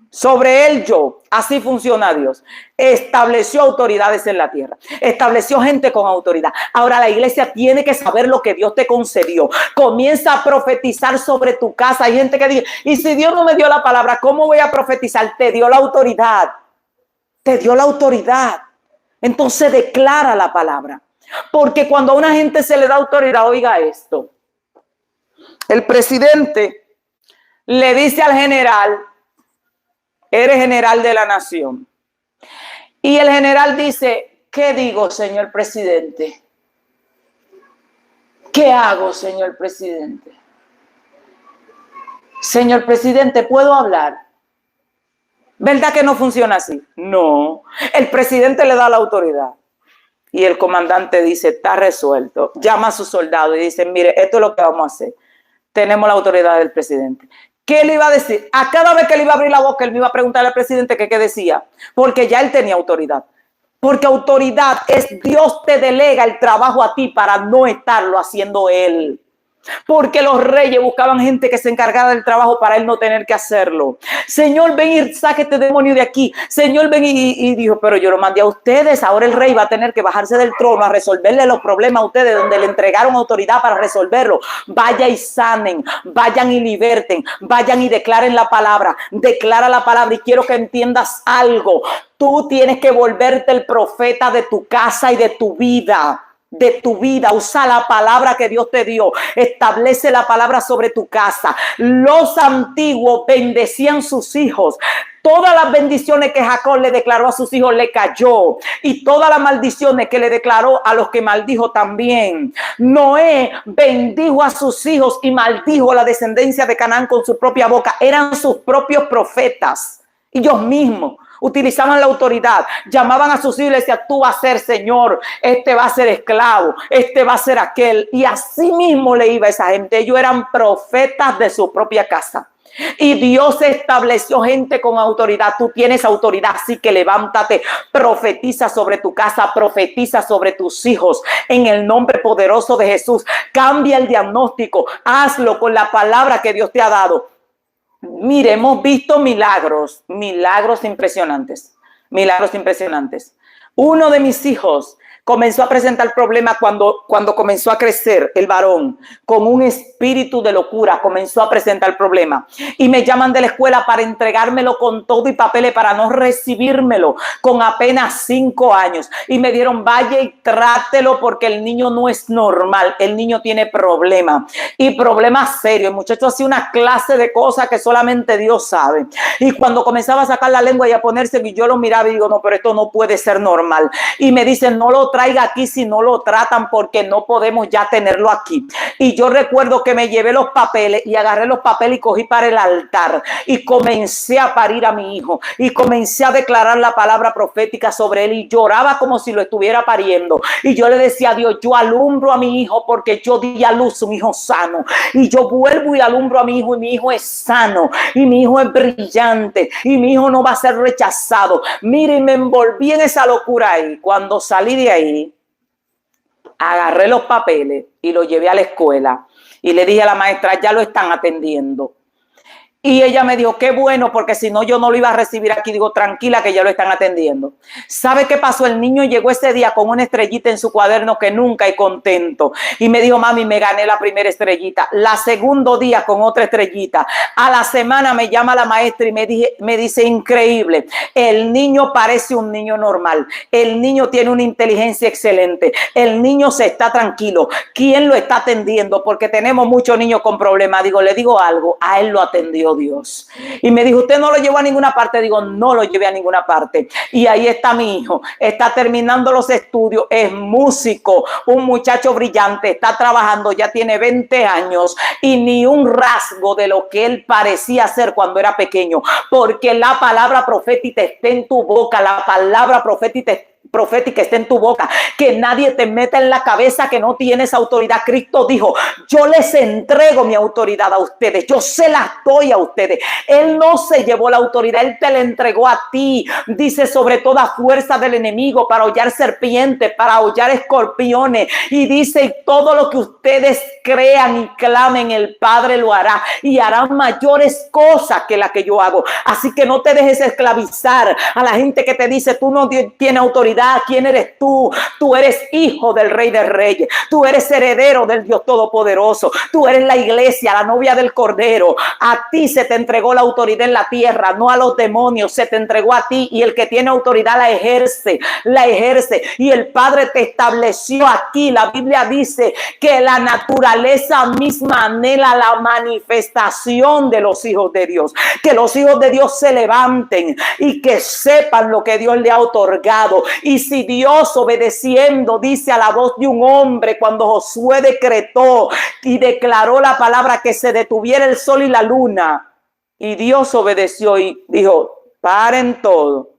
Sobre él yo. Así funciona Dios. Estableció autoridades en la tierra. Estableció gente con autoridad. Ahora la iglesia tiene que saber lo que Dios te concedió. Comienza a profetizar sobre tu casa. Hay gente que dice, y si Dios no me dio la palabra, ¿cómo voy a profetizar? Te dio la autoridad. Te dio la autoridad. Entonces declara la palabra. Porque cuando a una gente se le da autoridad, oiga esto. El presidente le dice al general, eres general de la nación. Y el general dice, ¿qué digo, señor presidente? ¿Qué hago, señor presidente? Señor presidente, ¿puedo hablar? ¿Verdad que no funciona así? No. El presidente le da la autoridad. Y el comandante dice, está resuelto. Llama a su soldado y dice, mire, esto es lo que vamos a hacer. Tenemos la autoridad del presidente. ¿Qué le iba a decir? A cada vez que le iba a abrir la boca, él me iba a preguntar al presidente qué decía. Porque ya él tenía autoridad. Porque autoridad es Dios te delega el trabajo a ti para no estarlo haciendo él. Porque los reyes buscaban gente que se encargara del trabajo para él no tener que hacerlo. Señor, ven y saque este demonio de aquí. Señor, ven y dijo, pero yo lo mandé a ustedes. Ahora el rey va a tener que bajarse del trono a resolverle los problemas a ustedes donde le entregaron autoridad para resolverlo. Vaya y sanen, vayan y liberten, vayan y declaren la palabra. Declara la palabra y quiero que entiendas algo. Tú tienes que volverte el profeta de tu casa y de tu vida. De tu vida, usa la palabra que Dios te dio, establece la palabra sobre tu casa. Los antiguos bendecían sus hijos. Todas las bendiciones que Jacob le declaró a sus hijos le cayó, y todas las maldiciones que le declaró a los que maldijo también. Noé bendijo a sus hijos y maldijo a la descendencia de Canaán con su propia boca. Eran sus propios profetas, ellos mismos. Utilizaban la autoridad, llamaban a sus hijos y le decían, tú vas a ser señor, este va a ser esclavo, este va a ser aquel. Y así mismo le iba a esa gente. Ellos eran profetas de su propia casa. Y Dios estableció gente con autoridad. Tú tienes autoridad, así que levántate, profetiza sobre tu casa, profetiza sobre tus hijos en el nombre poderoso de Jesús. Cambia el diagnóstico, hazlo con la palabra que Dios te ha dado. Mire, hemos visto milagros impresionantes. Milagros impresionantes. Uno de mis hijos comenzó a presentar problemas cuando comenzó a crecer el varón, con un espíritu de locura, comenzó a presentar problemas. Y me llaman de la escuela para entregármelo con todo y papeles para no recibírmelo con apenas 5 años. Y me dieron, vaya y trátelo porque el niño no es normal, el niño tiene problemas y problemas serios. El muchacho hacía una clase de cosas que solamente Dios sabe. Y cuando comenzaba a sacar la lengua y a ponerse, y yo lo miraba y digo, no, pero esto no puede ser normal. Y me dicen, no lo traiga aquí si no lo tratan porque no podemos ya tenerlo aquí. Y yo recuerdo que me llevé los papeles y agarré los papeles y cogí para el altar y comencé a parir a mi hijo y comencé a declarar la palabra profética sobre él y lloraba como si lo estuviera pariendo. Y yo le decía a Dios, yo alumbro a mi hijo porque yo di a luz un hijo sano y yo vuelvo y alumbro a mi hijo y mi hijo es sano y mi hijo es brillante y mi hijo no va a ser rechazado. Mire, y me envolví en esa locura ahí. Cuando salí de ahí, agarré los papeles y los llevé a la escuela y le dije a la maestra, ya lo están atendiendo. Y ella me dijo, qué bueno, porque si no yo no lo iba a recibir aquí. Digo, tranquila que ya lo están atendiendo. ¿Sabe qué pasó? El niño llegó ese día con una estrellita en su cuaderno que nunca, y contento. Y me dijo, mami, me gané la primera estrellita. La segundo día con otra estrellita. A la semana me llama la maestra y me dice, increíble. El niño parece un niño normal. El niño tiene una inteligencia excelente. El niño se está tranquilo. ¿Quién lo está atendiendo? Porque tenemos muchos niños con problemas. Digo, le digo algo, a él lo atendió Dios. Y me dijo, ¿usted no lo llevó a ninguna parte? Digo, no lo llevé a ninguna parte. Y ahí está mi hijo, está terminando los estudios, es músico, un muchacho brillante, está trabajando, ya tiene 20 años y ni un rasgo de lo que él parecía ser cuando era pequeño, porque la palabra profética está en tu boca, la palabra profética está en tu boca, que nadie te meta en la cabeza que no tienes autoridad. Cristo dijo, yo les entrego mi autoridad a ustedes, yo se las doy a ustedes. Él no se llevó la autoridad, él te la entregó a ti. Dice, sobre toda fuerza del enemigo, para hollar serpientes, para hollar escorpiones, y dice, todo lo que ustedes crean y clamen, el Padre lo hará y hará mayores cosas que las que yo hago. Así que no te dejes esclavizar a la gente que te dice, tú no tienes autoridad. ¿Quién eres tú? Tú eres hijo del Rey de Reyes. Tú eres heredero del Dios Todopoderoso. Tú eres la iglesia, la novia del Cordero. A ti se te entregó la autoridad en la tierra, no a los demonios. Se te entregó a ti y el que tiene autoridad la ejerce, la ejerce. Y el Padre te estableció aquí. La Biblia dice que la naturaleza misma anhela la manifestación de los hijos de Dios. Que los hijos de Dios se levanten y que sepan lo que Dios le ha otorgado. Y si Dios, obedeciendo, dice a la voz de un hombre, cuando Josué decretó y declaró la palabra que se detuviera el sol y la luna, y Dios obedeció y dijo, paren todo.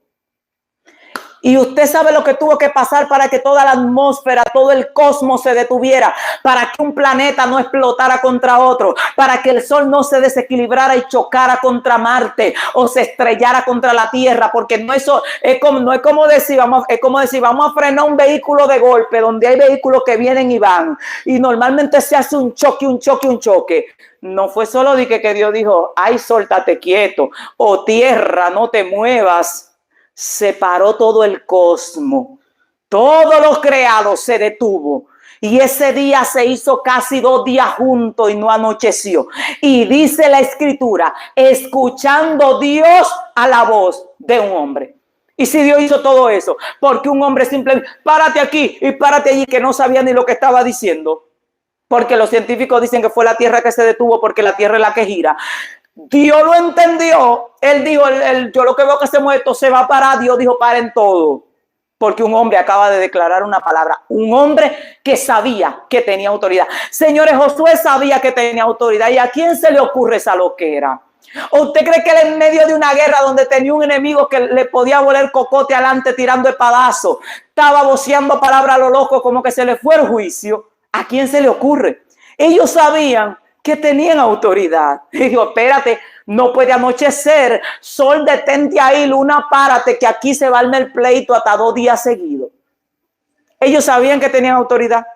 Y usted sabe lo que tuvo que pasar para que toda la atmósfera, todo el cosmos se detuviera, para que un planeta no explotara contra otro, para que el sol no se desequilibrara y chocara contra Marte o se estrellara contra la Tierra, porque no es como decir, vamos a frenar un vehículo de golpe, donde hay vehículos que vienen y van, y normalmente se hace un choque. No fue solo de que Dios dijo, ay, suéltate quieto, o tierra, no te muevas. Se paró todo el cosmos, todo lo creado se detuvo. Y ese día se hizo casi 2 días juntos y no anocheció. Y dice la escritura, escuchando Dios a la voz de un hombre. Y si Dios hizo todo eso, porque un hombre simplemente, párate aquí y párate allí, que no sabía ni lo que estaba diciendo. Porque los científicos dicen que fue la tierra que se detuvo porque la tierra es la que gira. Dios lo entendió. Él dijo, yo lo que veo que se mueve, esto se va a parar. Dios dijo, paren todo. Porque un hombre acaba de declarar una palabra. Un hombre que sabía que tenía autoridad. Señores, Josué sabía que tenía autoridad. ¿Y a quién se le ocurre esa loquera? ¿O usted cree que él en medio de una guerra donde tenía un enemigo que le podía volar cocote adelante tirando espadazos, estaba voceando palabras a lo loco como que se le fue el juicio? ¿A quién se le ocurre? Ellos sabían que tenían autoridad. Y dijo, espérate, no puede anochecer. Sol, detente ahí, luna, párate, que aquí se va a armar el pleito hasta 2 días seguidos. Ellos sabían que tenían autoridad.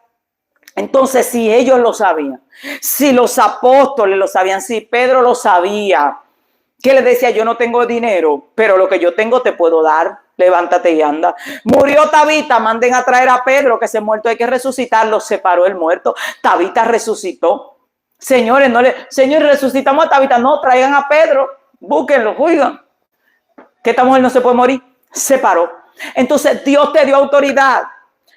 Entonces, si ellos lo sabían, si los apóstoles lo sabían, si Pedro lo sabía, que le decía, yo no tengo dinero, pero lo que yo tengo te puedo dar. levántate y anda. Murió Tabita, manden a traer a Pedro, que ese muerto hay que resucitarlo. Se paró el muerto. Tabita resucitó. Señores, señores, resucitamos a Tabita. No, traigan a Pedro, búsquenlo, oigan. Que esta mujer no se puede morir. Se paró. Entonces Dios te dio autoridad.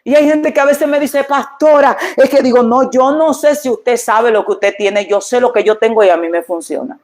Y hay gente que a veces me dice, pastora, es que digo, no, yo no sé si usted sabe lo que usted tiene. Yo sé lo que yo tengo y a mí me funciona.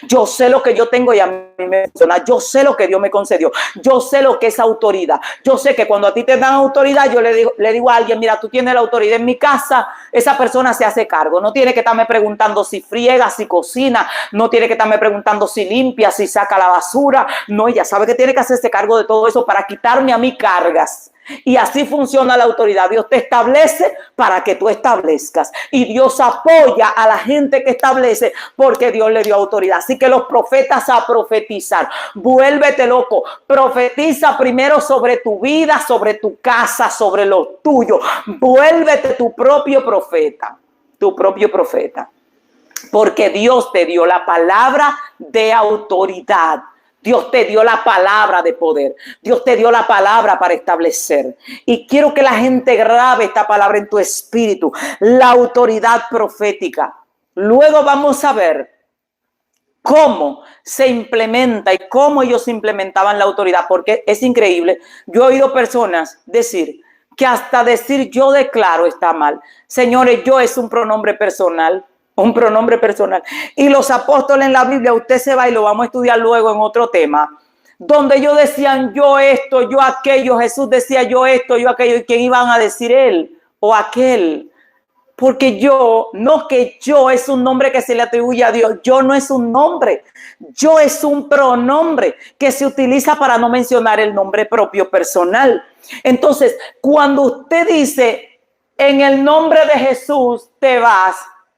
Yo sé lo que yo tengo y a mí me funciona. Yo sé lo que Dios me concedió. Yo sé lo que es autoridad. Yo sé que cuando a ti te dan autoridad, yo le digo a alguien, mira, tú tienes la autoridad en mi casa. Esa persona se hace cargo. No tiene que estarme preguntando si friega, si cocina. No tiene que estarme preguntando si limpia, si saca la basura. No, ella sabe que tiene que hacerse cargo de todo eso para quitarme a mí cargas. Y así funciona la autoridad. Dios te establece para que tú establezcas. Y Dios apoya a la gente que establece porque Dios le dio autoridad. Así que los profetas a profetizar. Vuélvete loco. Profetiza primero sobre tu vida, sobre tu casa, sobre lo tuyo. Vuélvete tu propio profeta. Tu propio profeta. Porque Dios te dio la palabra de autoridad. Dios te dio la palabra de poder. Dios te dio la palabra para establecer. Y quiero que la gente grabe esta palabra en tu espíritu. La autoridad profética. Luego vamos a ver cómo se implementa y cómo ellos implementaban la autoridad. Porque es increíble. Yo he oído personas decir que hasta decir yo declaro está mal. Señores, yo es un pronombre personal. Un pronombre personal. Y los apóstoles en la Biblia, usted se va y lo vamos a estudiar luego en otro tema, donde ellos decían yo esto, yo aquello. Jesús decía yo esto, yo aquello. ¿Y quién iban a decir? Él o aquel. Porque yo, no que yo es un nombre que se le atribuye a Dios. Yo no es un nombre. Yo es un pronombre que se utiliza para no mencionar el nombre propio personal. Entonces, cuando usted dice en el nombre de Jesús te vas,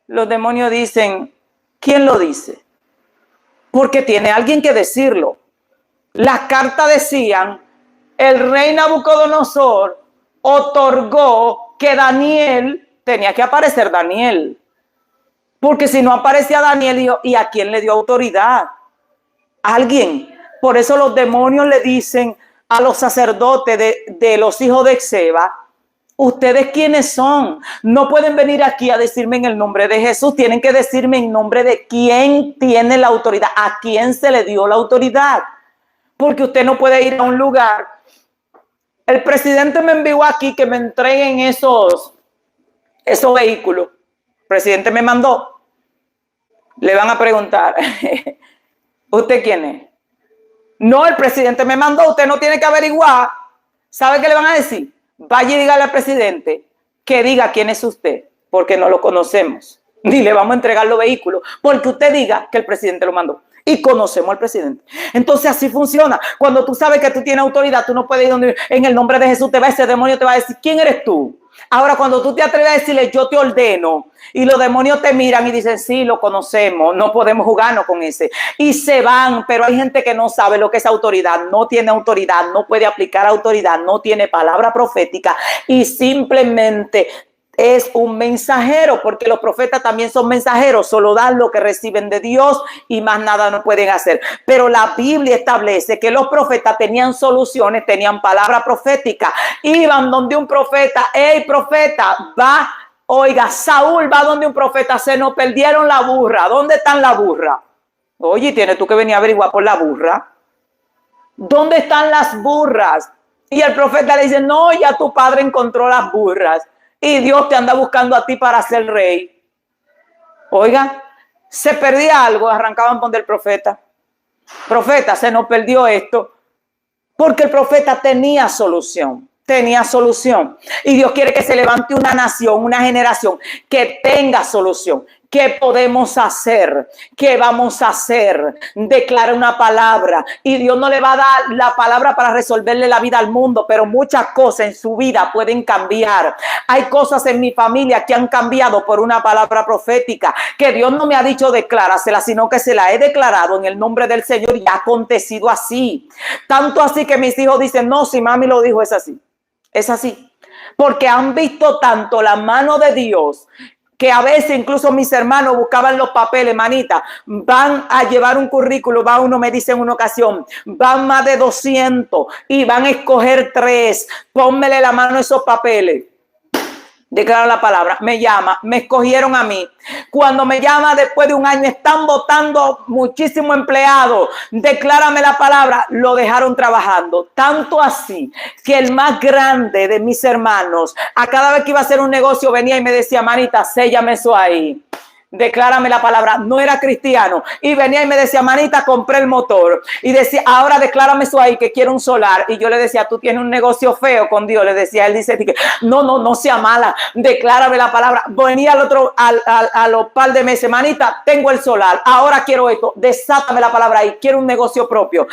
los demonios dicen, ¿quién lo dice? Porque tiene alguien que decirlo. Las cartas decían, el rey Nabucodonosor otorgó que Daniel, tenía que aparecer Daniel. Porque si no aparecía Daniel, dijo, ¿y a quién le dio autoridad? ¿A alguien? Por eso los demonios le dicen a los sacerdotes de los hijos de Exeba, ¿ustedes quiénes son? No pueden venir aquí a decirme en el nombre de Jesús. Tienen que decirme en nombre de quién tiene la autoridad, a quién se le dio la autoridad. Porque usted no puede ir a un lugar. El presidente me envió aquí que me entreguen esos vehículos. El presidente me mandó. Le van a preguntar, ¿usted quién es? No, el presidente me mandó. Usted no tiene que averiguar. ¿Sabe qué le van a decir? Vaya y dígale al presidente que diga quién es usted, porque no lo conocemos. Ni le vamos a entregar los vehículos, porque usted diga que el presidente lo mandó. Y conocemos al presidente. Entonces así funciona. Cuando tú sabes que tú tienes autoridad, tú no puedes ir donde en el nombre de Jesús te va ese demonio, te va a decir, ¿quién eres tú? Ahora, cuando tú te atreves a decirle, yo te ordeno, y los demonios te miran y dicen, sí, lo conocemos, no podemos jugarnos con ese. Y se van, pero hay gente que no sabe lo que es autoridad, no tiene autoridad, no puede aplicar autoridad, no tiene palabra profética y simplemente es un mensajero, porque los profetas también son mensajeros, solo dan lo que reciben de Dios y más nada no pueden hacer. Pero la Biblia establece que los profetas tenían soluciones, tenían palabra profética, iban donde un profeta, hey profeta, va, oiga, Saúl va donde un profeta, se nos perdieron la burra, ¿dónde están la burra? Oye, tienes tú que venir a averiguar por la burra. ¿Dónde están las burras? Y el profeta le dice, no, ya tu padre encontró las burras. Y Dios te anda buscando a ti para ser rey. Oiga, se perdía algo, arrancaban por el profeta. Profeta, se nos perdió esto. Porque el profeta tenía solución. Tenía solución. Y Dios quiere que se levante una nación, una generación que tenga solución. ¿Qué podemos hacer? ¿Qué vamos a hacer? Declara una palabra. Y Dios no le va a dar la palabra para resolverle la vida al mundo, pero muchas cosas en su vida pueden cambiar. Hay cosas en mi familia que han cambiado por una palabra profética, que Dios no me ha dicho declárasela, sino que se la he declarado en el nombre del Señor y ha acontecido así. Tanto así que mis hijos dicen, no, si mami lo dijo, es así. Es así. Porque han visto tanto la mano de Dios que a veces incluso mis hermanos buscaban los papeles, manita, van a llevar un currículo, va uno, me dice en una ocasión, van más de 200 y van a escoger 3, pónmele la mano a esos papeles. Declara la palabra, me llama, me escogieron a mí. Cuando me llama después de un año, están votando muchísimos empleados, declárame la palabra, lo dejaron trabajando. Tanto así que el más grande de mis hermanos, a cada vez que iba a hacer un negocio, venía y me decía, manita, séllame eso ahí. Declárame la palabra, no era cristiano y venía y me decía, manita, compré el motor y decía, ahora declárame eso ahí que quiero un solar. Y yo le decía, tú tienes un negocio feo con Dios, le decía, él dice, no sea mala, declárame la palabra. Venía al otro, a los par de meses, manita, tengo el solar, ahora quiero esto, desátame la palabra ahí, quiero un negocio propio.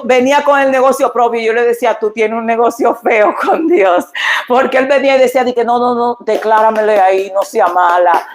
Venía con el negocio propio y yo le decía, tú tienes un negocio feo con Dios, porque él venía y decía, no, decláramele ahí, no sea mala.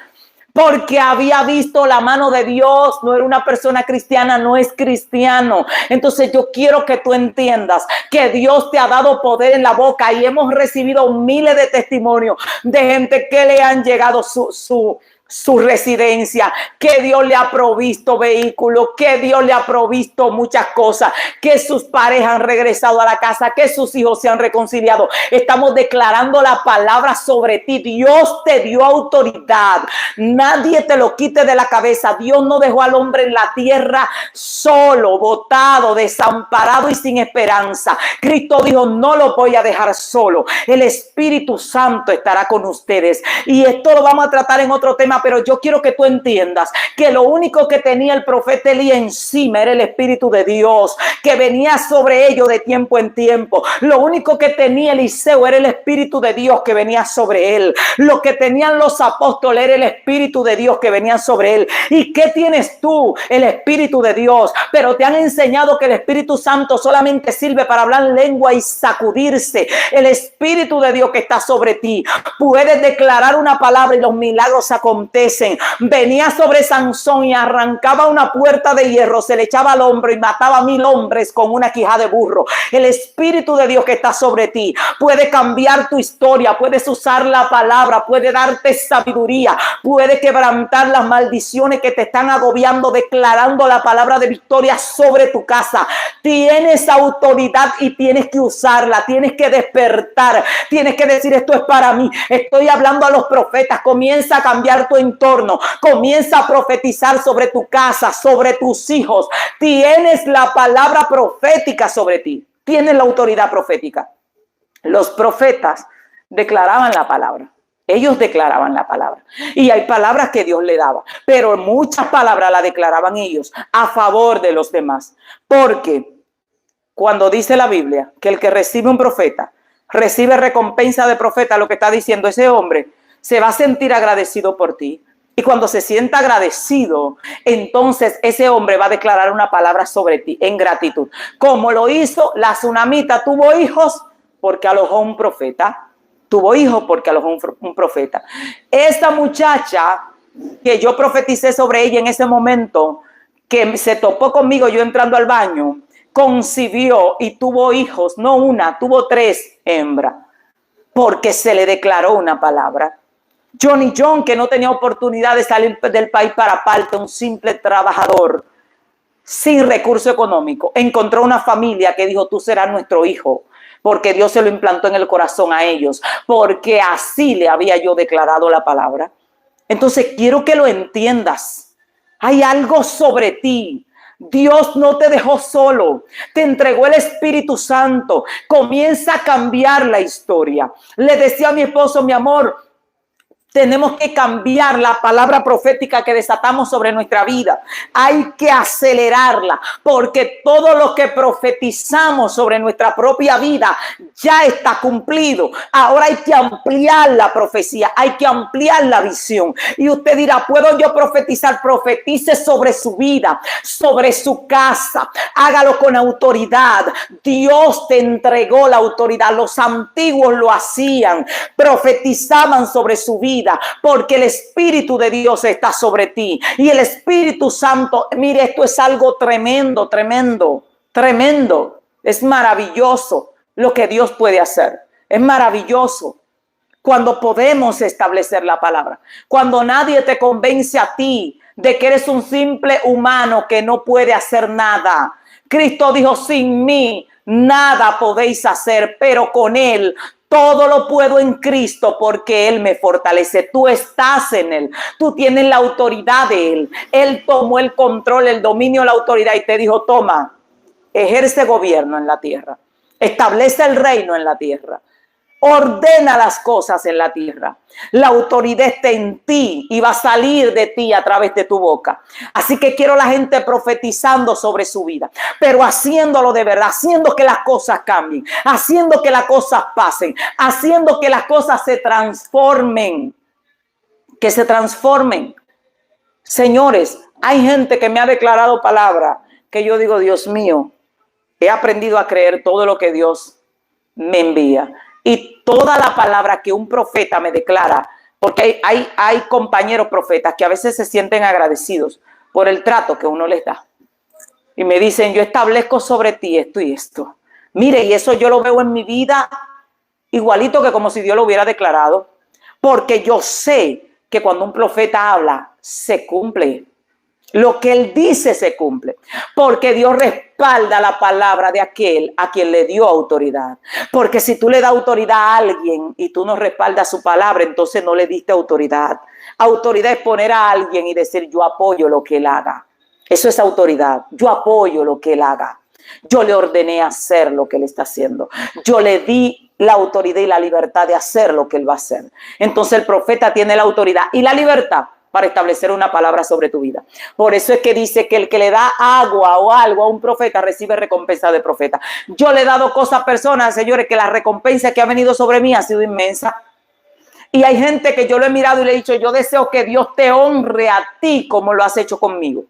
Porque había visto la mano de Dios, no era una persona cristiana, no es cristiano. Entonces yo quiero que tú entiendas que Dios te ha dado poder en la boca y hemos recibido miles de testimonios de gente que le han llegado su residencia, que Dios le ha provisto vehículos, que Dios le ha provisto muchas cosas, que sus parejas han regresado a la casa, que sus hijos se han reconciliado. Estamos declarando la palabra sobre ti. Dios te dio autoridad. Nadie te lo quite de la cabeza. Dios no dejó al hombre en la tierra solo, botado, desamparado y sin esperanza. Cristo dijo, no lo voy a dejar solo. El Espíritu Santo estará con ustedes. Y esto lo vamos a tratar en otro tema, pero yo quiero que tú entiendas que lo único que tenía el profeta Elías encima era el Espíritu de Dios, que venía sobre ellos de tiempo en tiempo. Lo único que tenía Eliseo era el Espíritu de Dios que venía sobre él. Lo que tenían los apóstoles era el Espíritu de Dios que venía sobre él. ¿Y qué tienes tú? El Espíritu de Dios. Pero te han enseñado que el Espíritu Santo solamente sirve para hablar lengua y sacudirse. El Espíritu de Dios que está sobre ti, puedes declarar una palabra y los milagros acontecen. Venía sobre Sansón y arrancaba una puerta de hierro, se le echaba al hombro y mataba 1000 hombres con una quijada de burro. El Espíritu de Dios que está sobre ti puede cambiar tu historia, puedes usar la palabra, puede darte sabiduría, puede quebrantar las maldiciones que te están agobiando, declarando la palabra de victoria sobre tu casa. Tienes autoridad y tienes que usarla, tienes que despertar, tienes que decir, esto es para mí. Estoy hablando a los profetas, comienza a cambiar tu entorno, comienza a profetizar sobre tu casa, sobre tus hijos. Tienes la palabra profética sobre ti, tienes la autoridad profética. Los profetas declaraban la palabra, ellos declaraban la palabra y hay palabras que Dios le daba, pero muchas palabras las declaraban ellos a favor de los demás, porque cuando dice la Biblia que el que recibe un profeta recibe recompensa de profeta, lo que está diciendo ese hombre se va a sentir agradecido por ti. Y cuando se sienta agradecido, entonces ese hombre va a declarar una palabra sobre ti en gratitud. Como lo hizo la tsunamita, tuvo hijos porque alojó un profeta. Tuvo hijos porque alojó un profeta. Esta muchacha que yo profeticé sobre ella en ese momento, que se topó conmigo yo entrando al baño, concibió y tuvo hijos, no una, tuvo 3 hembras, porque se le declaró una palabra. Johnny John, que no tenía oportunidad de salir del país para parte, un simple trabajador sin recurso económico, encontró una familia que dijo, tú serás nuestro hijo, porque Dios se lo implantó en el corazón a ellos, porque así le había yo declarado la palabra. Entonces quiero que lo entiendas. Hay algo sobre ti. Dios no te dejó solo, te entregó el Espíritu Santo. Comienza a cambiar la historia. Le decía a mi esposo, mi amor, tenemos que cambiar la palabra profética que desatamos sobre nuestra vida. Hay que acelerarla, porque todo lo que profetizamos sobre nuestra propia vida ya está cumplido. Ahora hay que ampliar la profecía, hay que ampliar la visión. Y usted dirá, ¿puedo yo profetizar? Profetice sobre su vida, sobre su casa. Hágalo con autoridad. Dios te entregó la autoridad. Los antiguos lo hacían, profetizaban sobre su vida, porque el Espíritu de Dios está sobre ti. Y el Espíritu Santo, mire, esto es algo tremendo, tremendo, tremendo. Es maravilloso lo que Dios puede hacer. Es maravilloso. Cuando podemos establecer la palabra, cuando nadie te convence a ti de que eres un simple humano que no puede hacer nada. Cristo dijo, sin mí nada podéis hacer, pero con Él todo lo puedo en Cristo porque Él me fortalece. Tú estás en Él, tú tienes la autoridad de Él. Él tomó el control, el dominio, la autoridad y te dijo, toma, ejerce gobierno en la tierra, establece el reino en la tierra. Ordena las cosas en la tierra. La autoridad está en ti y va a salir de ti a través de tu boca. Así que quiero la gente profetizando sobre su vida, pero haciéndolo de verdad, haciendo que las cosas cambien, haciendo que las cosas pasen, haciendo que las cosas se transformen, que se transformen. Señores, hay gente que me ha declarado palabra que yo digo, Dios mío, he aprendido a creer todo lo que Dios me envía. Y toda la palabra que un profeta me declara, porque hay compañeros profetas que a veces se sienten agradecidos por el trato que uno les da. Y me dicen, yo establezco sobre ti esto y esto. Mire, y eso yo lo veo en mi vida igualito que como si Dios lo hubiera declarado. Porque yo sé que cuando un profeta habla, se cumple. Lo que él dice se cumple, porque Dios respalda la palabra de aquel a quien le dio autoridad. Porque si tú le das autoridad a alguien y tú no respaldas su palabra, entonces no le diste autoridad. Autoridad es poner a alguien y decir, yo apoyo lo que él haga. Eso es autoridad. Yo apoyo lo que él haga. Yo le ordené hacer lo que él está haciendo. Yo le di la autoridad y la libertad de hacer lo que él va a hacer. Entonces el profeta tiene la autoridad y la libertad para establecer una palabra sobre tu vida. Por eso es que dice que el que le da agua o algo a un profeta recibe recompensa de profeta. Yo le he dado cosas a personas, señores, que la recompensa que ha venido sobre mí ha sido inmensa. Y hay gente que yo lo he mirado y le he dicho, yo deseo que Dios te honre a ti como lo has hecho conmigo.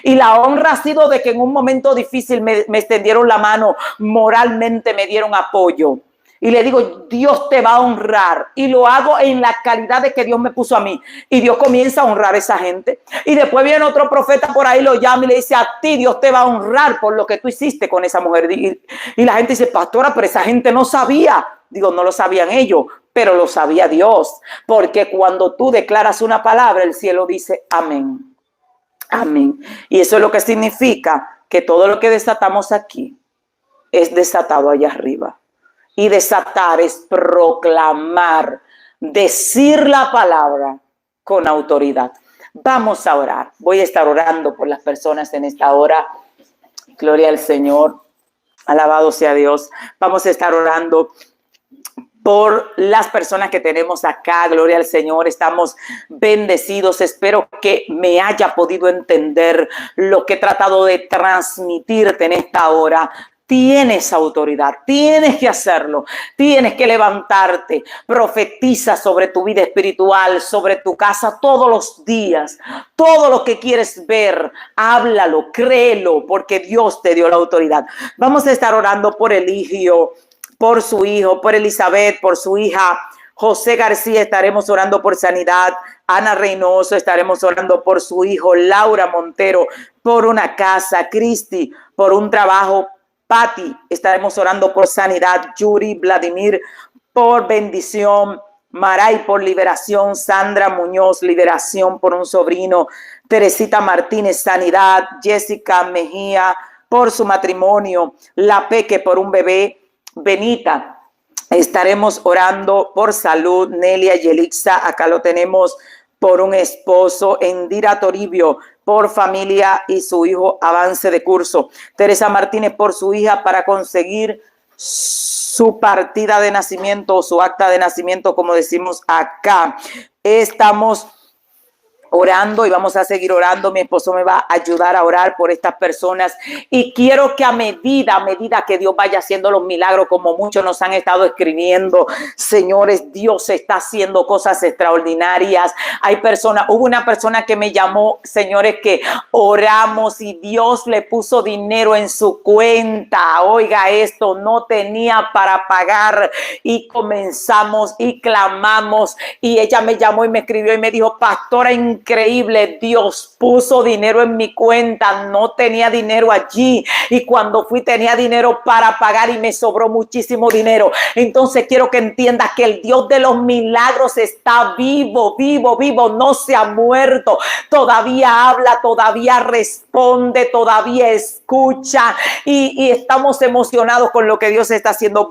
Y la honra ha sido de que en un momento difícil me extendieron la mano, moralmente me dieron apoyo. Y le digo, Dios te va a honrar. Y lo hago en la calidad de que Dios me puso a mí. Y Dios comienza a honrar a esa gente. Y después viene otro profeta por ahí, lo llama y le dice, a ti Dios te va a honrar por lo que tú hiciste con esa mujer. Y la gente dice, pastora, pero esa gente no sabía. Digo, no lo sabían ellos, pero lo sabía Dios. Porque cuando tú declaras una palabra, el cielo dice, amén. Amén. Y eso es lo que significa que todo lo que desatamos aquí es desatado allá arriba. Y desatar es proclamar, decir la palabra con autoridad. Vamos a orar. Voy a estar orando por las personas en esta hora. Gloria al Señor. Alabado sea Dios. Vamos a estar orando por las personas que tenemos acá. Gloria al Señor. Estamos bendecidos. Espero que me haya podido entender lo que he tratado de transmitirte en esta hora. Tienes autoridad, tienes que hacerlo, tienes que levantarte, profetiza sobre tu vida espiritual, sobre tu casa todos los días, todo lo que quieres ver, háblalo, créelo, porque Dios te dio la autoridad. Vamos a estar orando por Eligio, por su hijo, por Elizabeth, por su hija. José García, estaremos orando por sanidad. Ana Reynoso, estaremos orando por su hijo. Laura Montero, por una casa. Cristi, por un trabajo. Patti, estaremos orando por sanidad. Yuri, Vladimir, por bendición. Maray, por liberación. Sandra Muñoz, liberación por un sobrino. Teresita Martínez, sanidad. Jessica Mejía, por su matrimonio. La Peque, por un bebé. Benita, estaremos orando por salud. Nelia Yelixa, acá lo tenemos, por un esposo. Endira Toribio, por familia y su hijo, avance de curso. Teresa Martínez, por su hija, para conseguir su partida de nacimiento o su acta de nacimiento, como decimos acá. Estamos orando y vamos a seguir orando. Mi esposo me va a ayudar a orar por estas personas y quiero que a medida que Dios vaya haciendo los milagros, como muchos nos han estado escribiendo, señores, Dios está haciendo cosas extraordinarias. Hay personas, hubo una persona que me llamó, señores, que oramos y Dios le puso dinero en su cuenta. Oiga esto, no tenía para pagar y comenzamos y clamamos y ella me llamó y me escribió y me dijo, pastora, en increíble. Dios puso dinero en mi cuenta, no tenía dinero allí, y cuando fui tenía dinero para pagar y me sobró muchísimo dinero. Entonces quiero que entiendas que el Dios de los milagros está vivo, vivo, vivo, no se ha muerto, todavía habla, todavía responde, todavía escucha, y estamos emocionados con lo que Dios está haciendo.